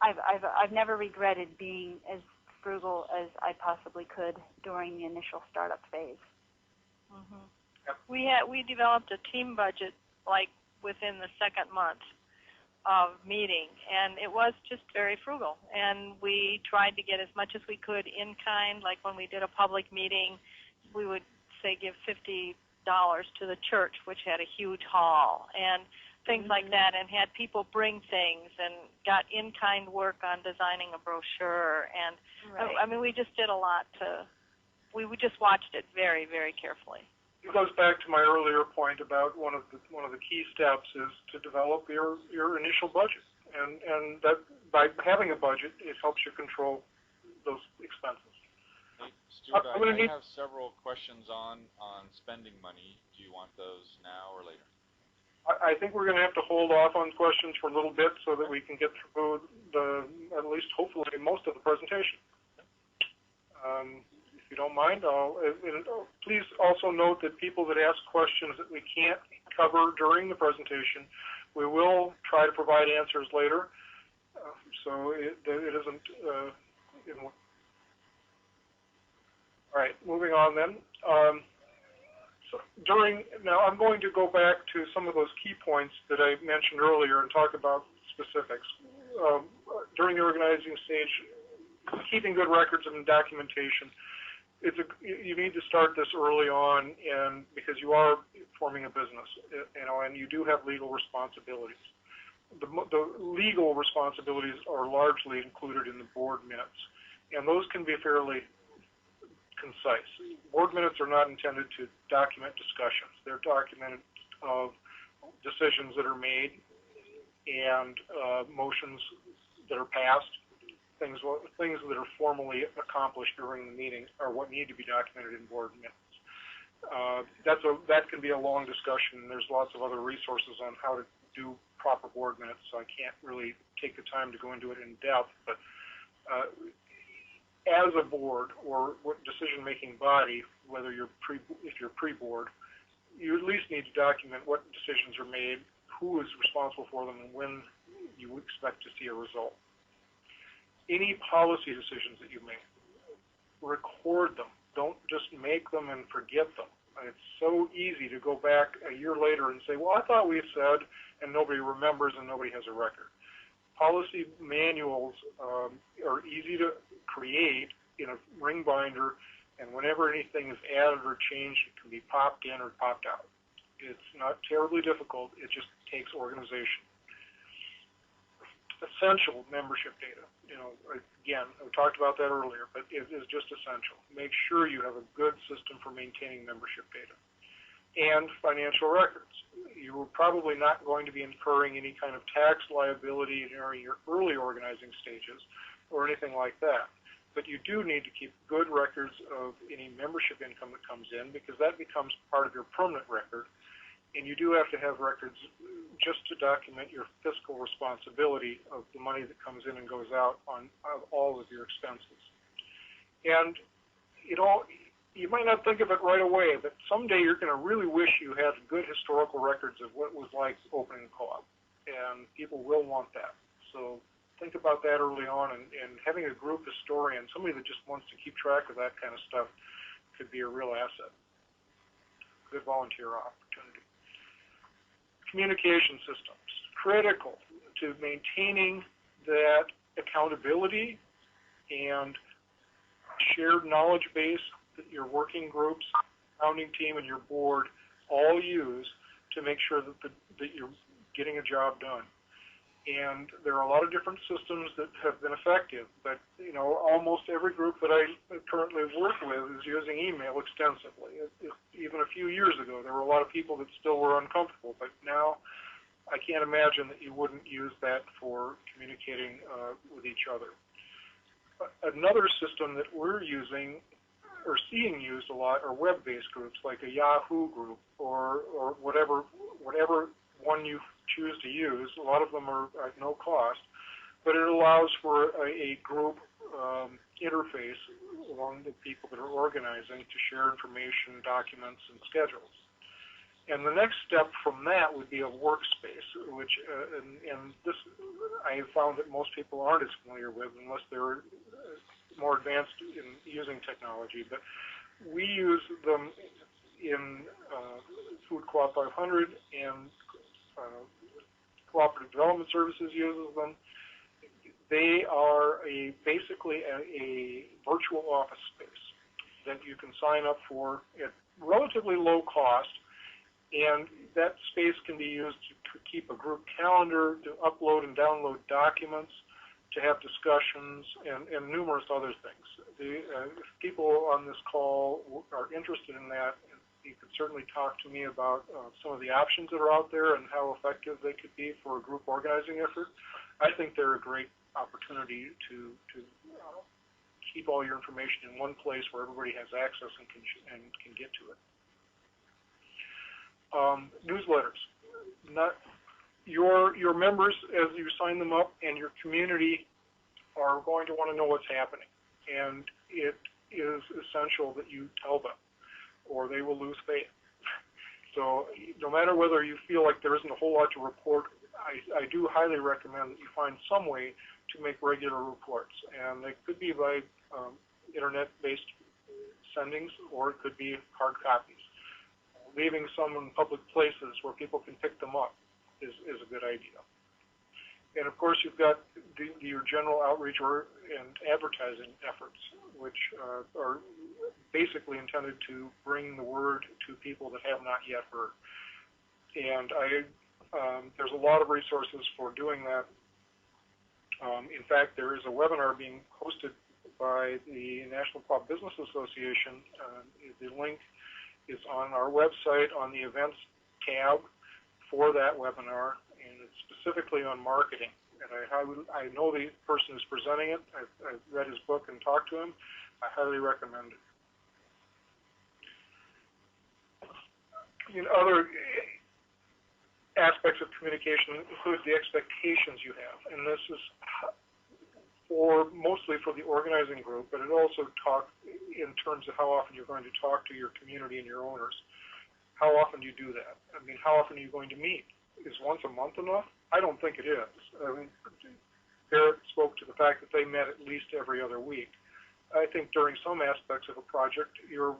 I've never regretted being as frugal as I possibly could during the initial startup phase. Mm-hmm. Yep. We developed a team budget like within the second month of meeting, and it was just very frugal. And we tried to get as much as we could in kind. Like when we did a public meeting, we would say give $50 to the church, which had a huge hall, and things like that, and had people bring things, and got in-kind work on designing a brochure. And I mean, we just did a lot we just watched it very, very carefully. It goes back to my earlier point about one of the key steps is to develop your initial budget, and that by having a budget, it helps you control those expenses. Hey, Stuart, I have several questions on spending money. Do you want those now or later? I think we're going to have to hold off on questions for a little bit so that we can get through at least hopefully most of the presentation. If you don't mind, please also note that people that ask questions that we can't cover during the presentation, we will try to provide answers later. So it isn't. All right, moving on then. Now I'm going to go back to some of those key points that I mentioned earlier and talk about specifics. During the organizing stage, keeping good records and documentation, you need to start this early on, and because you are forming a business, and you do have legal responsibilities. The legal responsibilities are largely included in the board minutes, and those can be fairly concise. Board minutes are not intended to document discussions. They're documented of decisions that are made and motions that are passed. Things that are formally accomplished during the meeting are what need to be documented in board minutes. That can be a long discussion. There's lots of other resources on how to do proper board minutes, so I can't really take the time to go into it in depth. But as a board or decision-making body, if you're pre-board, you at least need to document what decisions are made, who is responsible for them, and when you expect to see a result. Any policy decisions that you make, record them. Don't just make them and forget them. It's so easy to go back a year later and say, well, I thought we said, and nobody remembers and nobody has a record. Policy manuals are easy to create in a ring binder, and whenever anything is added or changed, it can be popped in or popped out. It's not terribly difficult. It just takes organization. Essential membership data. Again, we talked about that earlier, but it is just essential. Make sure you have a good system for maintaining membership data. And financial records. You are probably not going to be incurring any kind of tax liability during your early organizing stages or anything like that. But you do need to keep good records of any membership income that comes in, because that becomes part of your permanent record. And you do have to have records just to document your fiscal responsibility of the money that comes in and goes out on all of your expenses. And you might not think of it right away, but someday you're going to really wish you had good historical records of what it was like opening a co-op. And people will want that. So think about that early on, and having a group historian, somebody that just wants to keep track of that kind of stuff, could be a real asset. Good volunteer opportunity. Communication systems, critical to maintaining that accountability and shared knowledge base that your working groups, founding team, and your board all use to make sure that you're getting a job done. And there are a lot of different systems that have been effective, but almost every group that I currently work with is using email extensively. Even a few years ago, there were a lot of people that still were uncomfortable, but now I can't imagine that you wouldn't use that for communicating with each other. Another system that we're using or seeing used a lot are web-based groups like a Yahoo group or whatever one you choose to use. A lot of them are at no cost, but it allows for a group interface among the people that are organizing to share information, documents, and schedules. And the next step from that would be a workspace, which, and this I have found that most people aren't as familiar with unless they're more advanced in using technology. But we use them in Food Co-op 500, and Cooperative Development Services uses them. They are basically a virtual office space that you can sign up for at relatively low cost, and that space can be used to keep a group calendar, to upload and download documents, to have discussions, and numerous other things. If people on this call are interested in that, you could certainly talk to me about some of the options that are out there and how effective they could be for a group organizing effort. I think they're a great opportunity to keep all your information in one place where everybody has access and can get to it. Newsletters. Your members, as you sign them up, and your community are going to want to know what's happening, and it is essential that you tell them, or they will lose faith. So no matter whether you feel like there isn't a whole lot to report, I do highly recommend that you find some way to make regular reports, and it could be by internet-based sendings, or it could be hard copies. Leaving some in public places where people can pick them up is a good idea. And of course, you've got your general outreach and advertising efforts, which are basically intended to bring the word to people that have not yet heard. And there's a lot of resources for doing that. In fact, there is a webinar being hosted by the National Co-op Business Association. The link is on our website on the events tab for that webinar, and it's specifically on marketing. And I know the person who's presenting it. I've read his book and talked to him. I highly recommend it. Other aspects of communication include the expectations you have, and this is mostly for the organizing group, but it also talks in terms of how often you're going to talk to your community and your owners. How often do you do that? I mean, how often are you going to meet? Is once a month enough? I don't think it is. I mean, Barrett spoke to the fact that they met at least every other week. I think during some aspects of a project, your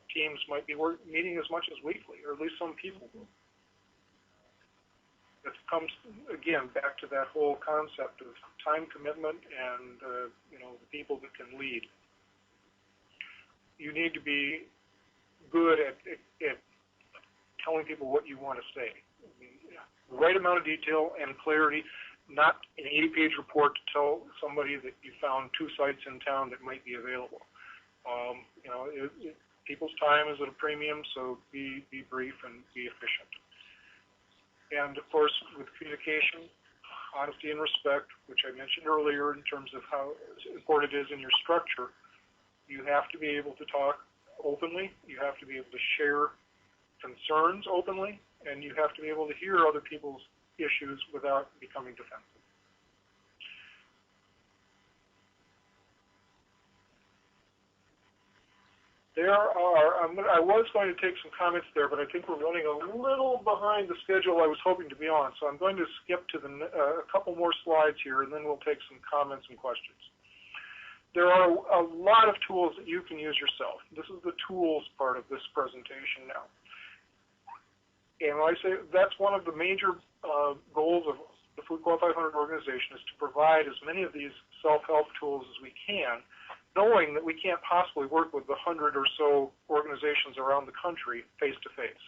teams might be meeting as much as weekly, or at least some people do. It comes, again, back to that whole concept of time commitment and, the people that can lead. You need to be good at telling people what you want to say. I mean, the right amount of detail and clarity, not an 80-page report to tell somebody that you found 2 sites in town that might be available. People's time is at a premium, so be brief and be efficient. And, of course, with communication, honesty and respect, which I mentioned earlier in terms of how important it is in your structure, you have to be able to talk openly, you have to be able to share concerns openly, and you have to be able to hear other people's issues without becoming defensive. I was going to take some comments there, but I think we're running a little behind the schedule I was hoping to be on, so I'm going to skip to a couple more slides here, and then we'll take some comments and questions. There are a lot of tools that you can use yourself. This is the tools part of this presentation now. And when I say that's one of the major goals of the Food Co-op 500 organization is to provide as many of these self-help tools as we can, knowing that we can't possibly work with the 100 or so organizations around the country face-to-face.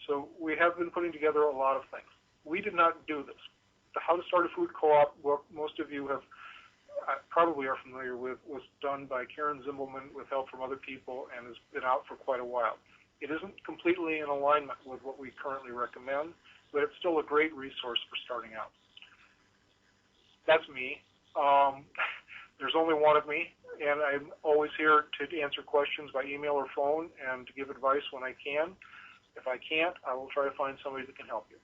So we have been putting together a lot of things. We did not do this. The How to Start a Food Co-op book, most of you have probably are familiar with, was done by Karen Zimbelman with help from other people and has been out for quite a while. It isn't completely in alignment with what we currently recommend, but it's still a great resource for starting out. That's me. There's only one of me, and I'm always here to answer questions by email or phone and to give advice when I can. If I can't, I will try to find somebody that can help you.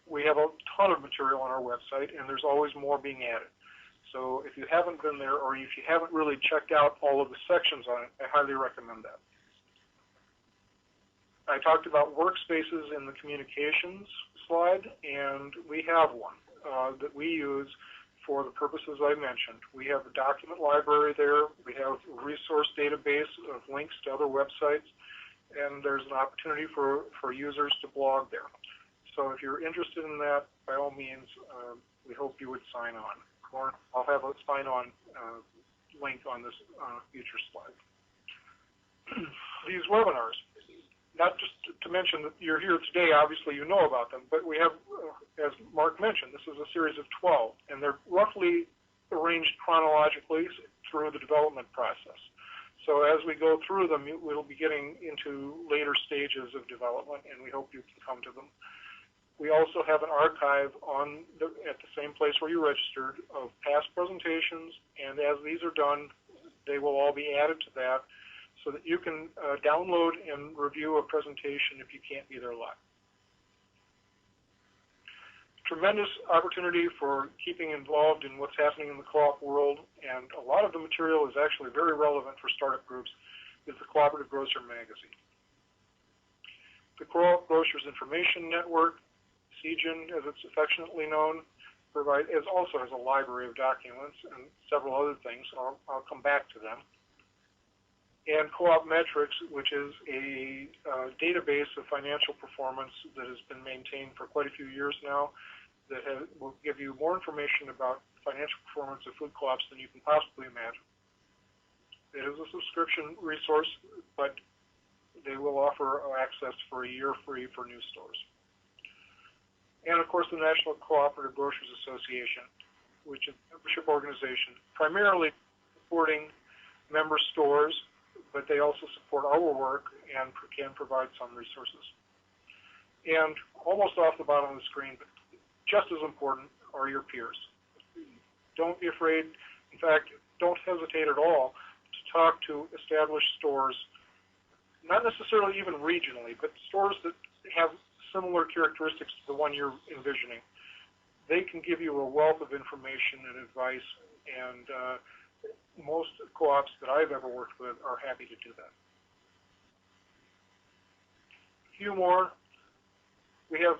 We have a ton of material on our website, and there's always more being added. So if you haven't been there, or if you haven't really checked out all of the sections on it, I highly recommend that. I talked about workspaces in the communications slide, and we have one that we use for the purposes I mentioned. We have a document library there. We have a resource database of links to other websites, and there's an opportunity for users to blog there. So if you're interested in that, by all means, we hope you would sign on. Or I'll have a sign-on link on this future slide. These webinars, not just to mention that you're here today, obviously you know about them, but we have, as Mark mentioned, this is a series of 12, and they're roughly arranged chronologically through the development process. So as we go through them, we'll be getting into later stages of development, and we hope you can come to them. We also have an archive at the same place where you registered of past presentations, and as these are done, they will all be added to that so that you can download and review a presentation if you can't be there live. Tremendous opportunity for keeping involved in what's happening in the co-op world, and a lot of the material is actually very relevant for startup groups, is the Cooperative Grocer magazine. The Co-op Grocers Information Network, CGIN as it's affectionately known, also has a library of documents and several other things. I'll come back to them. And Co-op Metrics, which is a database of financial performance that has been maintained for quite a few years now, that will give you more information about financial performance of food co-ops than you can possibly imagine. It is a subscription resource, but they will offer access for a year free for new stores. And of course, the National Cooperative Grocers Association, which is a membership organization, primarily supporting member stores, but they also support our work and can provide some resources. And almost off the bottom of the screen, but just as important, are your peers. Don't be afraid. In fact, don't hesitate at all to talk to established stores, not necessarily even regionally, but stores that have similar characteristics to the one you're envisioning. They can give you a wealth of information and advice, and most co-ops that I've ever worked with are happy to do that. A few more. We have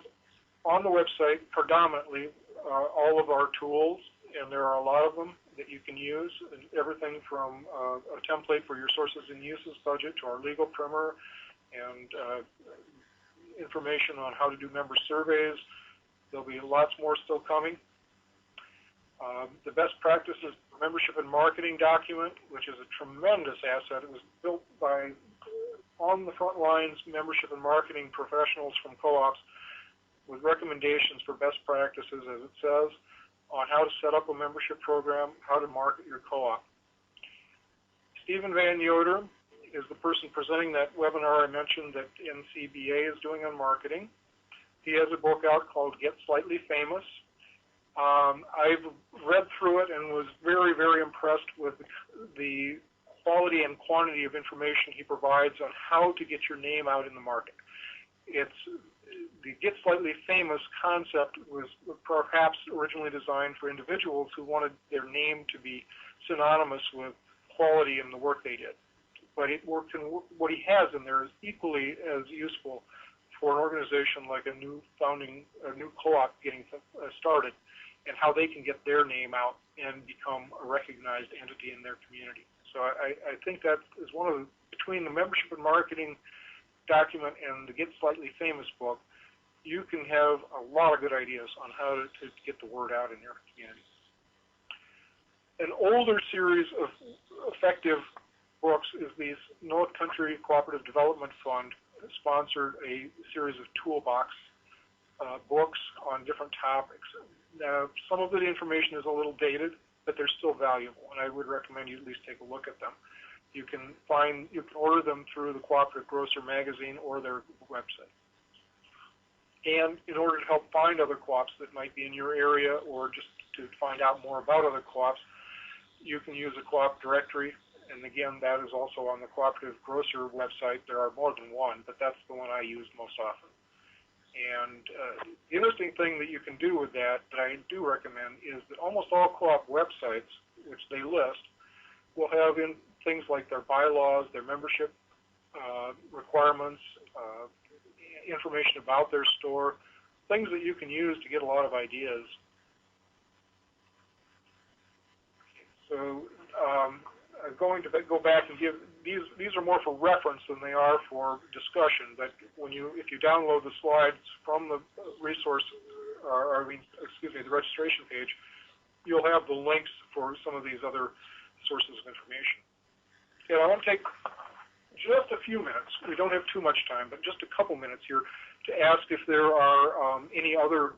on the website predominantly all of our tools, and there are a lot of them that you can use, everything from a template for your sources and uses budget to our legal primer and information on how to do member surveys. There'll be lots more still coming. The best practices membership and marketing document, which is a tremendous asset. It was built by on the front lines membership and marketing professionals from co-ops with recommendations for best practices, as it says, on how to set up a membership program, how to market your co-op. Stephen Van Yoder is the person presenting that webinar I mentioned that NCBA is doing on marketing. He has a book out called Get Slightly Famous. I've read through it and was very, very impressed with the quality and quantity of information he provides on how to get your name out in the market. The Get Slightly Famous concept was perhaps originally designed for individuals who wanted their name to be synonymous with quality in the work they did. But it works, and what he has in there is equally as useful for an organization like a new co-op getting started, and how they can get their name out and become a recognized entity in their community. So I think that is one of between the membership and marketing document and the Get Slightly Famous book, you can have a lot of good ideas on how to get the word out in your community. An older series of effective books is the North Country Cooperative Development Fund sponsored a series of toolbox books on different topics. Now, some of the information is a little dated, but they're still valuable, and I would recommend you at least take a look at them. You can order them through the Cooperative Grocer magazine or their website. And in order to help find other co-ops that might be in your area, or just to find out more about other co-ops, you can use a co-op directory. And again, that is also on the Cooperative Grocer website. There are more than one, but that's the one I use most often. And the interesting thing that you can do with that I do recommend is that almost all co-op websites, which they list, will have in things like their bylaws, their membership requirements, information about their store, things that you can use to get a lot of ideas. So I'm going to go back and give these are more for reference than they are for discussion. But if you download the slides from the resource, the registration page, you'll have the links for some of these other sources of information. And I want to take just a few minutes. We don't have too much time, but just a couple minutes here to ask if there are any other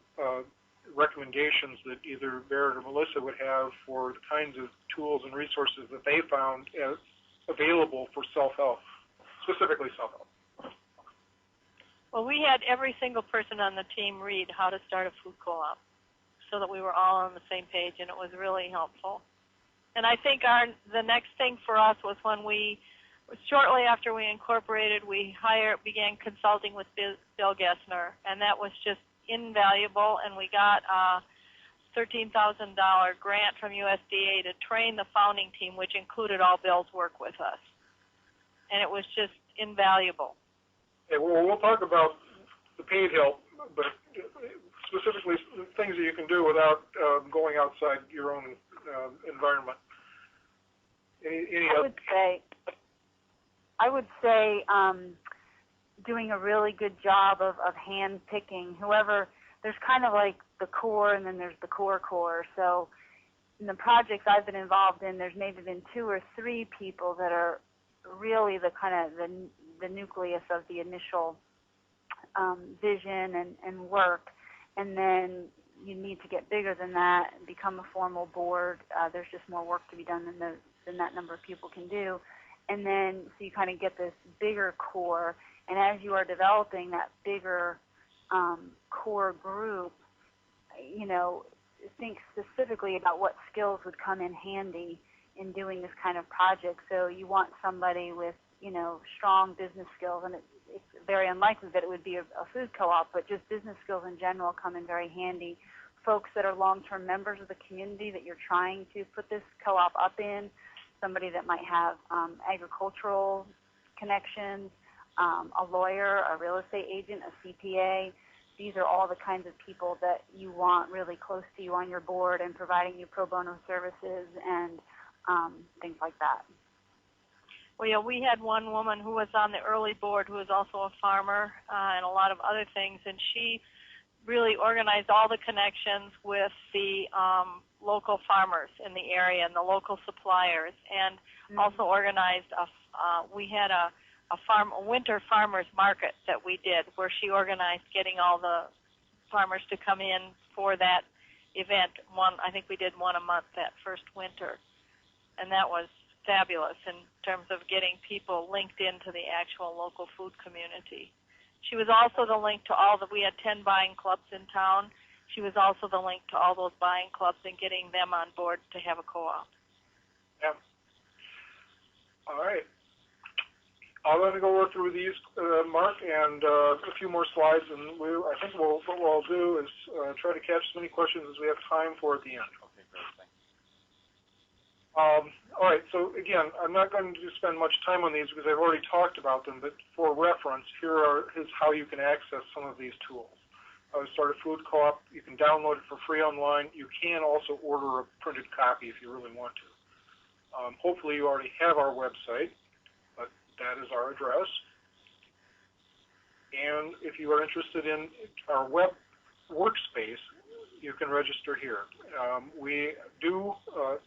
recommendations that either Barrett or Melissa would have for the kinds of tools and resources that they found available for self-help, specifically self-help. Well, we had every single person on the team read How to Start a Food Co-op so that we were all on the same page, and it was really helpful. And I think the next thing for us was when shortly after we incorporated, we began consulting with Bill Gessner, and that was just invaluable, and we got a $13,000 grant from USDA to train the founding team, which included all Bill's work with us. And it was just invaluable. Okay, well, we'll talk about the paid help, but specifically things that you can do without going outside your own environment. I would say doing a really good job of hand-picking whoever. There's kind of like the core, and then there's the core. So in the projects I've been involved in, there's maybe been 2 or 3 people that are really the kind of the nucleus of the initial vision and work. And then you need to get bigger than that and become a formal board. There's just more work to be done than that number of people can do. And then so you kind of get this bigger core. And as you are developing that bigger core group, think specifically about what skills would come in handy in doing this kind of project. So you want somebody with, strong business skills, and it's very unlikely that it would be a food co-op, but just business skills in general come in very handy. Folks that are long-term members of the community that you're trying to put this co-op up in, somebody that might have agricultural connections, a lawyer, a real estate agent, a CPA. These are all the kinds of people that you want really close to you on your board and providing you pro bono services and things like that. Well, yeah, we had one woman who was on the early board who was also a farmer and a lot of other things, and she really organized all the connections with the local farmers in the area and the local suppliers, and also organized we had a winter farmers market that we did, where she organized getting all the farmers to come in for that event. I think we did one a month that first winter, and that was fabulous in terms of getting people linked into the actual local food community. She was also the link to we had 10 buying clubs in town. She was also the link to all those buying clubs and getting them on board to have a co-op. Yeah. All right. I'm going to go through these, Mark, and a few more slides, and I think what we'll do is try to catch as many questions as we have time for at the end. Okay, great, thanks. All right, so again, I'm not going to spend much time on these because I've already talked about them, but for reference, is how you can access some of these tools. Start a food co-op. You can download it for free online. You can also order a printed copy if you really want to. Hopefully you already have our website, but that is our address. And if you are interested in our web workspace, you can register here.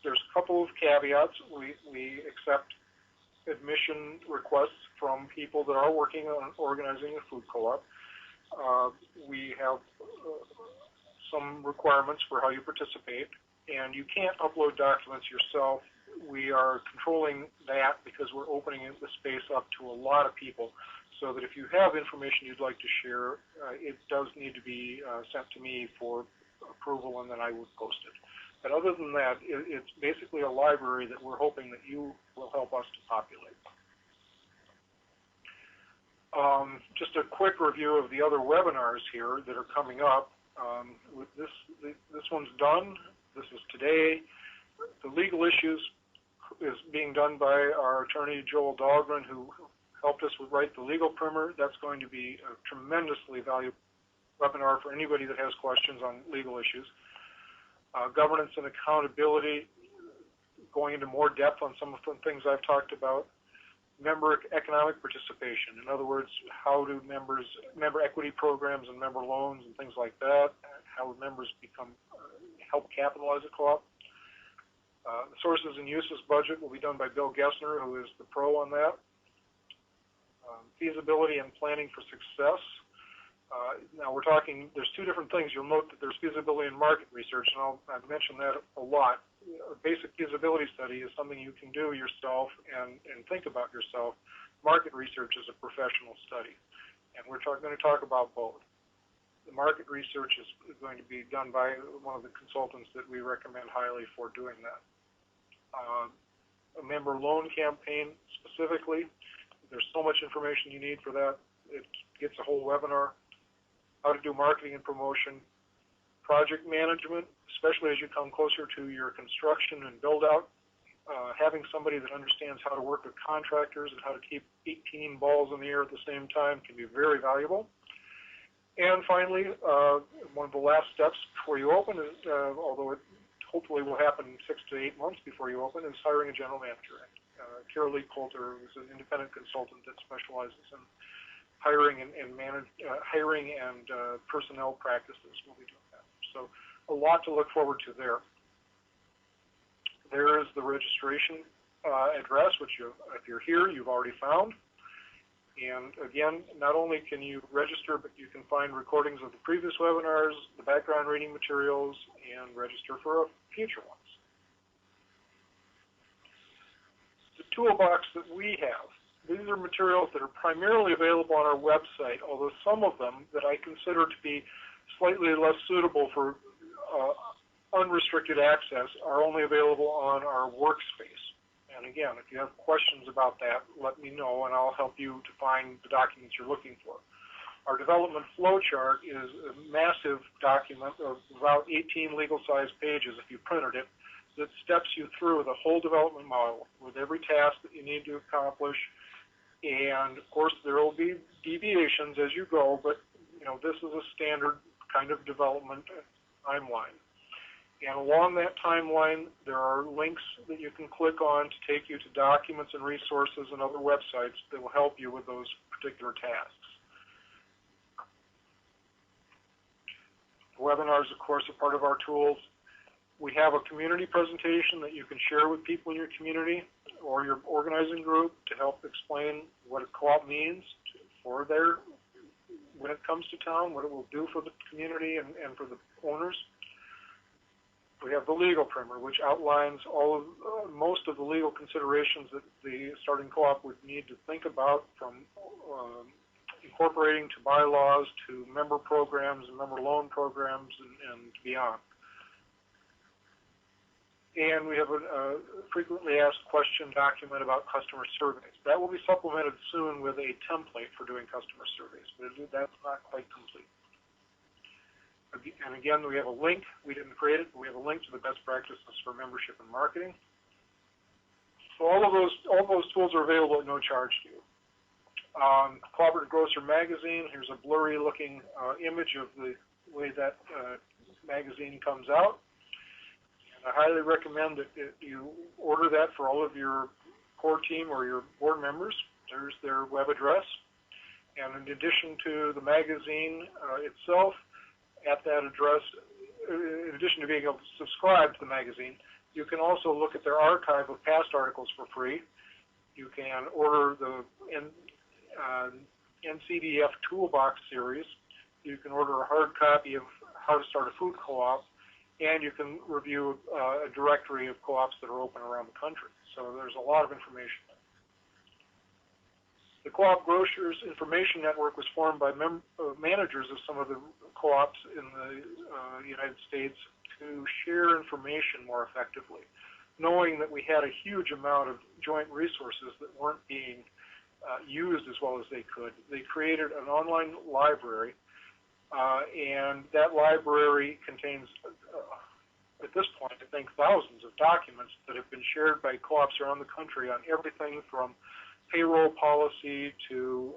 There's a couple of caveats. We accept admission requests from people that are working on organizing a food co-op. We have some requirements for how you participate, and you can't upload documents yourself. We are controlling that because we're opening the space up to a lot of people, so that if you have information you'd like to share, it does need to be sent to me for approval, and then I would post it. But other than that, it's basically a library that we're hoping that you will help us to populate. Just a quick review of the other webinars here that are coming up. This one's done. This is today. The legal issues is being done by our attorney, Joel Dahlgren, who helped us write the legal primer. That's going to be a tremendously valuable webinar for anybody that has questions on legal issues. Governance and accountability, going into more depth on some of the things I've talked about. Member economic participation. In other words, how do member equity programs and member loans and things like that, how members help capitalize a co-op. The sources and uses budget will be done by Bill Gessner, who is the pro on that. Feasibility and planning for success. Now we're talking, there's two different things. You'll note that there's feasibility and market research, and I've mentioned that a lot. A basic feasibility study is something you can do yourself and think about yourself. Market research is a professional study, and we're going to talk about both. The market research is going to be done by one of the consultants that we recommend highly for doing that. A member loan campaign specifically, there's so much information you need for that. It gets a whole webinar. How to do marketing and promotion. Project management, especially as you come closer to your construction and build-out. Having somebody that understands how to work with contractors and how to keep 18 balls in the air at the same time can be very valuable. And finally, one of the last steps before you open, although it hopefully will happen 6 to 8 months before you open, is hiring a general manager. Carol Lee Coulter is an independent consultant that specializes in hiring and personnel practices. We'll be doing that. So a lot to look forward to there. There is the registration address, which if you're here, you've already found. And again, not only can you register, but you can find recordings of the previous webinars, the background reading materials, and register for future ones. The toolbox that we have, these are materials that are primarily available on our website, although some of them that I consider to be slightly less suitable for unrestricted access are only available on our workspace. And again, if you have questions about that, let me know and I'll help you to find the documents you're looking for. Our development flowchart is a massive document of about 18 legal-sized pages if you printed it that steps you through the whole development model with every task that you need to accomplish. And of course, there will be deviations as you go, but this is a standard kind of development timeline. And along that timeline, there are links that you can click on to take you to documents and resources and other websites that will help you with those particular tasks. Webinars, of course, are part of our tools. We have a community presentation that you can share with people in your community or your organizing group to help explain what a co-op means when it comes to town, what it will do for the community and for the owners. We have the legal primer, which outlines most of the legal considerations that the starting co-op would need to think about, from incorporating to bylaws to member programs and member loan programs and beyond. And we have a frequently asked question document about customer surveys. That will be supplemented soon with a template for doing customer surveys, but that's not quite complete. And again, we have a link. We didn't create it, but we have a link to the best practices for membership and marketing. So all those tools are available at no charge to you. Cooperative Grocer Magazine, here's a blurry-looking image of the way that magazine comes out. And I highly recommend that you order that for all of your core team or your board members. There's their web address. And in addition to the magazine itself, at that address, in addition to being able to subscribe to the magazine, you can also look at their archive of past articles for free. You can order the NCDF Toolbox series. You can order a hard copy of How to Start a Food Co-op, and you can review a directory of co-ops that are open around the country. So there's a lot of information. The Co-op Grocers Information Network was formed by managers of some of the co-ops in the United States to share information more effectively, knowing that we had a huge amount of joint resources that weren't being used as well as they could. They created an online library, and that library contains, at this point, I think thousands of documents that have been shared by co-ops around the country on everything from payroll policy to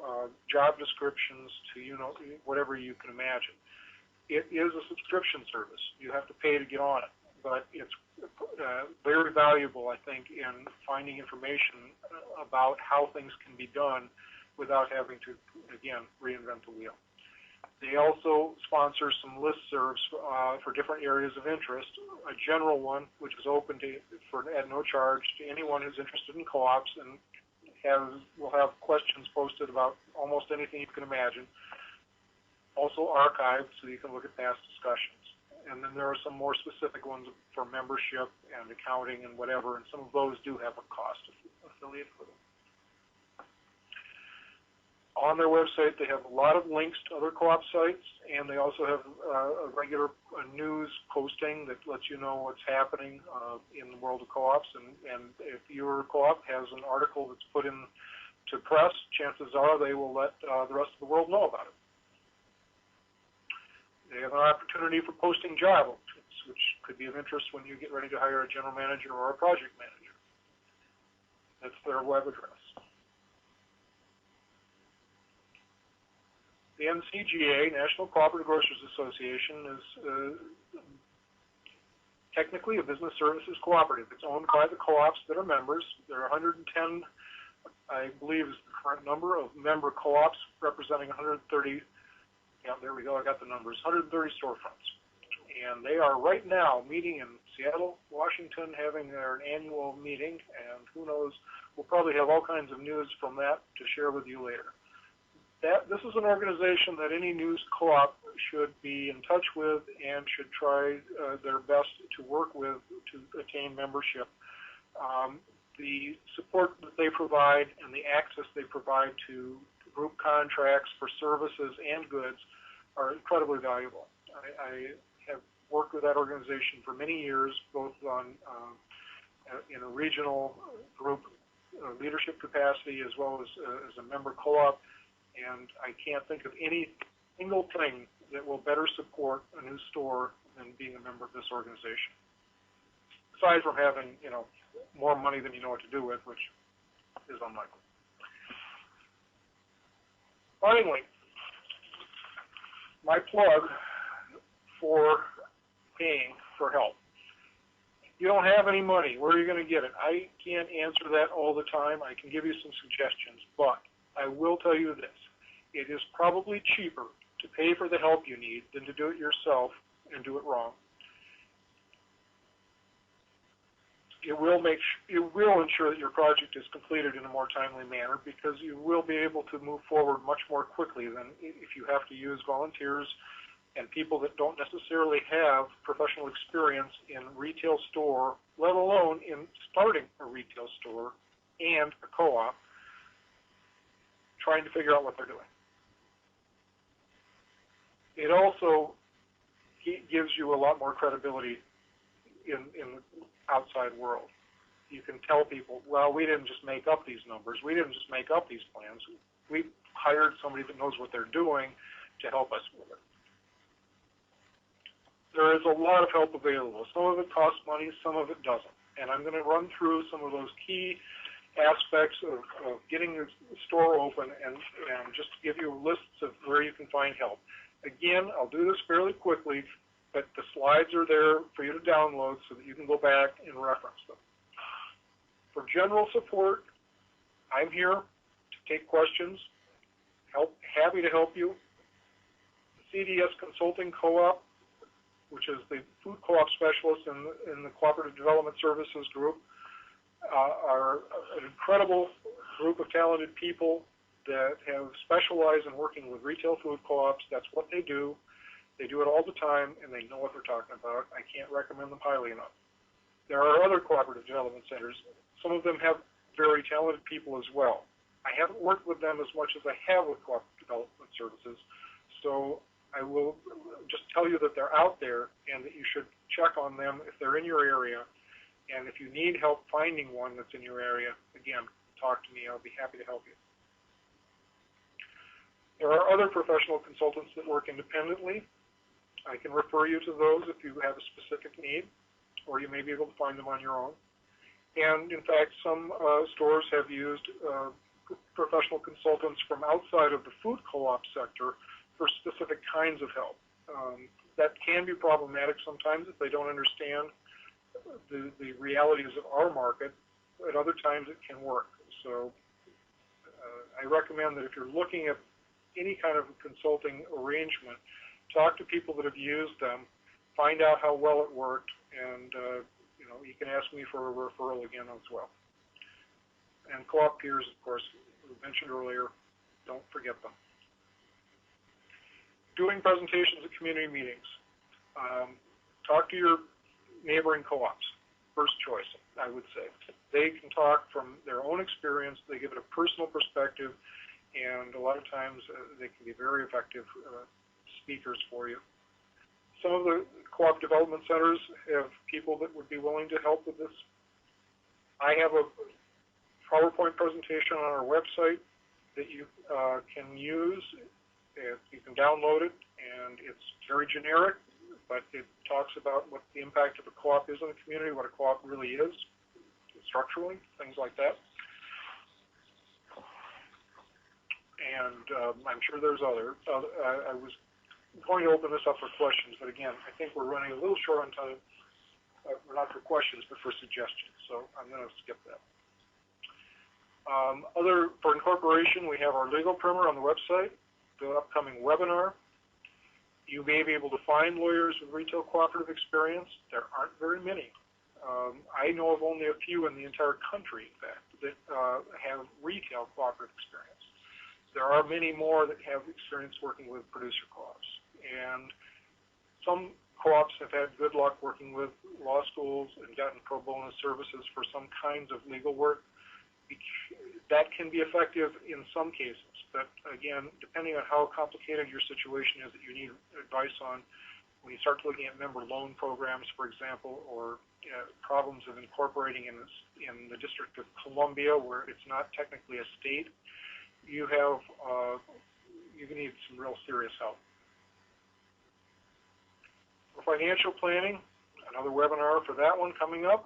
job descriptions to, whatever you can imagine. It is a subscription service. You have to pay to get on it, but it's very valuable, I think, in finding information about how things can be done without having to, again, reinvent the wheel. They also sponsor some listservs for different areas of interest. A general one, which is open at no charge to anyone who's interested in co-ops, and will have questions posted about almost anything you can imagine. Also archived, so you can look at past discussions. And then there are some more specific ones for membership and accounting and whatever, and some of those do have a cost affiliated with them. On their website, they have a lot of links to other co-op sites, and they also have a regular news posting that lets you know what's happening in the world of co-ops. And if your co-op has an article that's put into press, chances are they will let the rest of the world know about it. They have an opportunity for posting job openings, which could be of interest when you get ready to hire a general manager or a project manager. That's their web address. The NCGA, National Cooperative Grocers Association, is technically a business services cooperative. It's owned by the co-ops that are members. There are 110, I believe is the current number, of member co-ops representing 130, yeah, there we go, I got the numbers, 130 storefronts. And they are right now meeting in Seattle, Washington, having their annual meeting, and who knows, we'll probably have all kinds of news from that to share with you later. This is an organization that any news co-op should be in touch with and should try their best to work with to attain membership. The support that they provide and the access they provide to group contracts for services and goods are incredibly valuable. I have worked with that organization for many years, both on in a regional group leadership capacity as well as a member co-op. And I can't think of any single thing that will better support a new store than being a member of this organization. Aside from having, more money than you know what to do with, which is unlikely. Finally, my plug for paying for help. You don't have any money. Where are you going to get it? I can't answer that all the time. I can give you some suggestions, but I will tell you this. It is probably cheaper to pay for the help you need than to do it yourself and do it wrong. It will ensure that your project is completed in a more timely manner because you will be able to move forward much more quickly than if you have to use volunteers and people that don't necessarily have professional experience in retail store, let alone in starting a retail store and a co-op, trying to figure out what they're doing. It also gives you a lot more credibility in the outside world. You can tell people, well, we didn't just make up these numbers. We didn't just make up these plans. We hired somebody that knows what they're doing to help us with it. There is a lot of help available. Some of it costs money, some of it doesn't. And I'm going to run through some of those key aspects of getting your store open and just give you lists of where you can find help. Again, I'll do this fairly quickly, but the slides are there for you to download so that you can go back and reference them. For general support, I'm here to take questions, happy to help you. The CDS Consulting Co-op, which is the food co-op specialist in the Cooperative Development Services group, are an incredible group of talented people that have specialized in working with retail food co-ops. That's what they do. They do it all the time, and they know what they're talking about. I can't recommend them highly enough. There are other cooperative development centers. Some of them have very talented people as well. I haven't worked with them as much as I have with cooperative development services, so I will just tell you that they're out there and that you should check on them if they're in your area. And if you need help finding one that's in your area, again, talk to me. I'll be happy to help you. There are other professional consultants that work independently. I can refer you to those if you have a specific need, or you may be able to find them on your own. And in fact, some stores have used professional consultants from outside of the food co-op sector for specific kinds of help. That can be problematic sometimes if they don't understand the realities of our market. At other times it can work. So I recommend that if you're looking at any kind of consulting arrangement, talk to people that have used them, find out how well it worked, and you can ask me for a referral again as well. And co-op peers, of course, we mentioned earlier, don't forget them. Doing presentations at community meetings. Talk to your neighboring co-ops, first choice, I would say. They can talk from their own experience, they give it a personal perspective, and a lot of times they can be very effective speakers for you. Some of the co-op development centers have people that would be willing to help with this. I have a PowerPoint presentation on our website that you can use. You can download it, and it's very generic, but it talks about what the impact of a co-op is in the community, what a co-op really is, structurally, things like that. And I'm sure there's other. I was going to open this up for questions, but again, I think we're running a little short on time. Not for questions, but for suggestions. So I'm going to skip that. For incorporation, we have our legal primer on the website, the upcoming webinar. You may be able to find lawyers with retail cooperative experience. There aren't very many. I know of only a few in the entire country, in fact, that have retail cooperative experience. There are many more that have experience working with producer co-ops. And some co-ops have had good luck working with law schools and gotten pro bono services for some kinds of legal work. That can be effective in some cases, but again, depending on how complicated your situation is that you need advice on, when you start looking at member loan programs, for example, or problems of incorporating in the District of Columbia, where it's not technically a state, you need some real serious help. For financial planning, another webinar for that one coming up.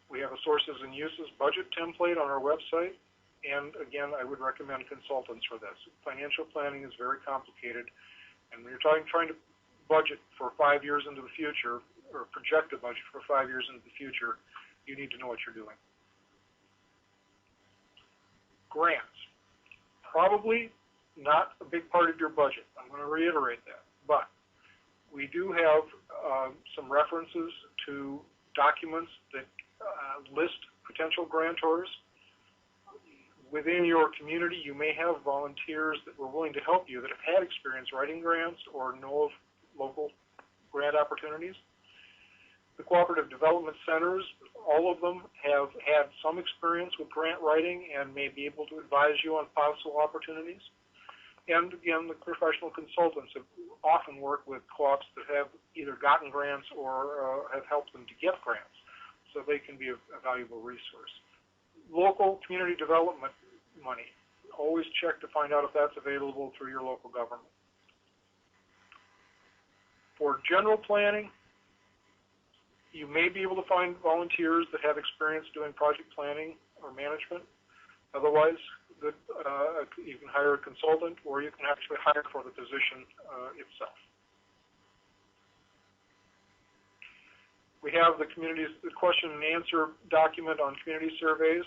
We have a sources and uses budget template on our website, and again, I would recommend consultants for this. Financial planning is very complicated, and when you're trying to budget for 5 years into the future, or project a budget for 5 years into the future, you need to know what you're doing. Grants. Probably not a big part of your budget. I'm going to reiterate that, but we do have some references to documents that list potential grantors. Within your community, you may have volunteers that were willing to help you that have had experience writing grants or know of local grant opportunities. The cooperative development centers, all of them have had some experience with grant writing and may be able to advise you on possible opportunities. And again, the professional consultants have often worked with co-ops that have either gotten grants or have helped them to get grants, so they can be a valuable resource. Local community development money. Always check to find out if that's available through your local government. For general planning, you may be able to find volunteers that have experience doing project planning or management. Otherwise, you can hire a consultant, or you can actually hire for the position itself. We have the question and answer document on community surveys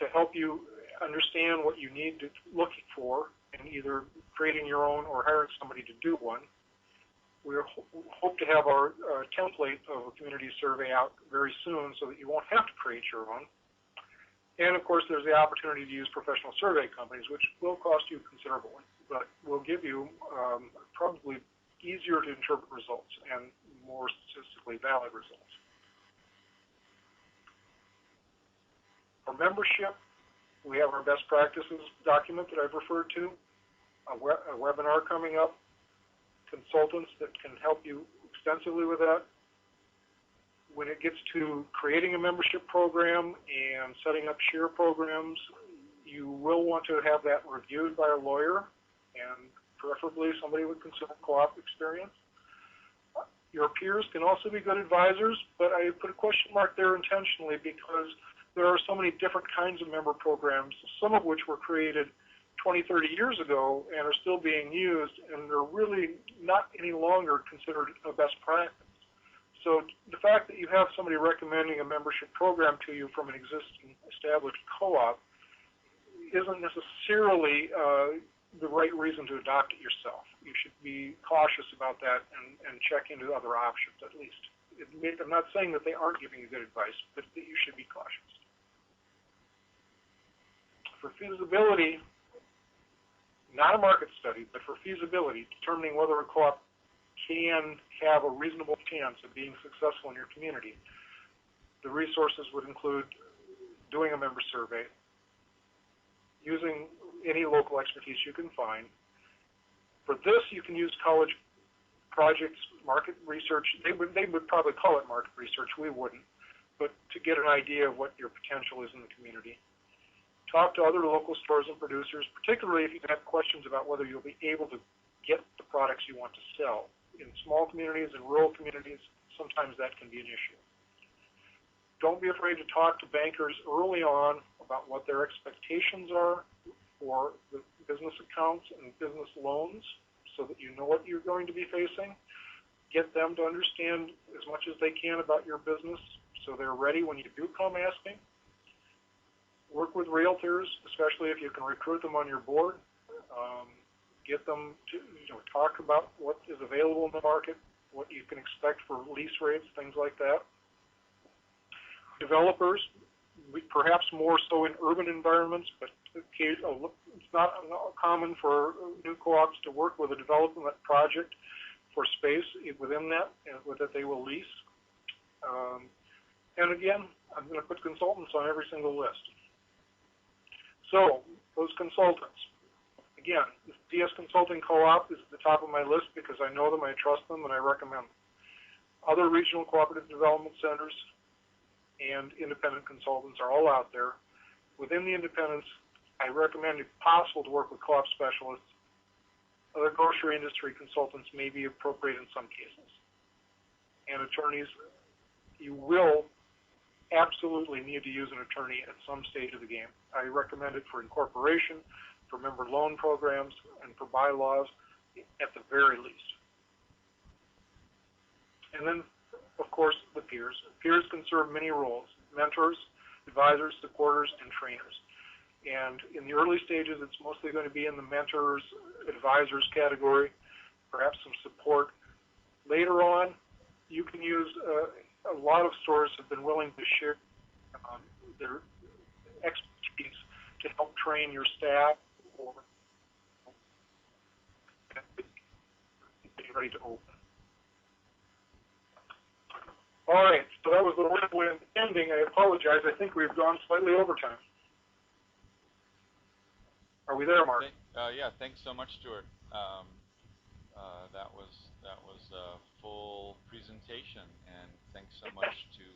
to help you understand what you need to look for in either creating your own or hiring somebody to do one. We hope to have our template of a community survey out very soon so that you won't have to create your own. And of course, there's the opportunity to use professional survey companies, which will cost you considerably, but will give you probably easier to interpret results and more statistically valid results. For membership, we have our best practices document that I've referred to, a webinar coming up, consultants that can help you extensively with that. When it gets to creating a membership program and setting up share programs, you will want to have that reviewed by a lawyer, and preferably somebody with consumer co-op experience. Your peers can also be good advisors, but I put a question mark there intentionally because there are so many different kinds of member programs, some of which were created 20, 30 years ago and are still being used, and they're really not any longer considered a best practice. So the fact that you have somebody recommending a membership program to you from an existing established co-op isn't necessarily the right reason to adopt it yourself. You should be cautious about that and check into other options at least. I'm not saying that they aren't giving you good advice, but that you should be cautious. For feasibility, not a market study, but for feasibility, determining whether a co-op can have a reasonable chance of being successful in your community, the resources would include doing a member survey, using any local expertise you can find. For this, you can use college projects, market research. They would probably call it market research. We wouldn't, but to get an idea of what your potential is in the community. Talk to other local stores and producers, particularly if you have questions about whether you'll be able to get the products you want to sell. In small communities and rural communities, sometimes that can be an issue. Don't be afraid to talk to bankers early on about what their expectations are for the business accounts and business loans so that you know what you're going to be facing. Get them to understand as much as they can about your business so they're ready when you do come asking. Work with realtors, especially if you can recruit them on your board. Get them to talk about what is available in the market, what you can expect for lease rates, things like that. Developers, perhaps more so in urban environments, but it's not common for new co-ops to work with a development project for space within that they will lease. And again, I'm going to put consultants on every single list. So, those consultants. Again, the DS Consulting Co-op is at the top of my list because I know them, I trust them, and I recommend them. Other regional cooperative development centers and independent consultants are all out there. Within the independents, I recommend, if possible, to work with co-op specialists. Other grocery industry consultants may be appropriate in some cases. And attorneys, you will absolutely need to use an attorney at some stage of the game. I recommend it for incorporation, for member loan programs, and for bylaws at the very least. And then, of course, the peers. Peers can serve many roles: mentors, advisors, supporters, and trainers. And in the early stages, it's mostly going to be in the mentors, advisors category, perhaps some support. Later on, you can use a lot of stores have been willing to share their expertise to help train your staff or get ready to open. All right, so that was the whirlwind ending. I apologize. I think we've gone slightly over time. Are we there, Mark? Yeah, thanks so much, Stuart. That was a full presentation, and thanks so much to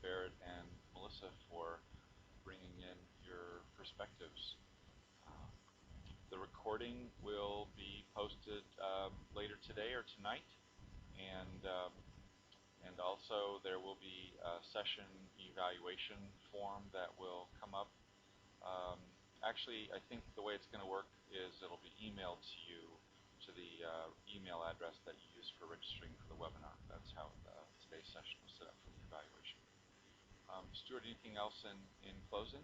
Barrett and Melissa for bringing in your perspectives. The recording will be posted later today or tonight, and also there will be a session evaluation form that will come up. Actually, I think the way it's going to work is it'll be emailed to you to the email address that you use for registering for the webinar. That's how today's session was set up for the evaluation. Stuart, anything else in closing?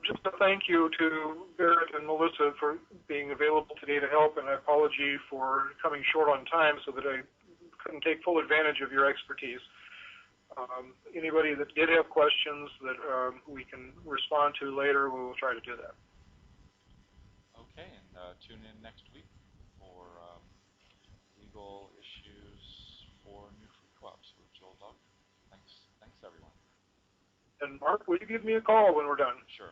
Just a thank you to Barrett and Melissa for being available today to help, and I apologize for coming short on time so that I couldn't take full advantage of your expertise. Anybody that did have questions that we can respond to later, we will try to do that. Okay, and tune in next week for legal issues for new food co-ops with Joel Dog. Thanks everyone. And Mark, will you give me a call when we're done? Sure.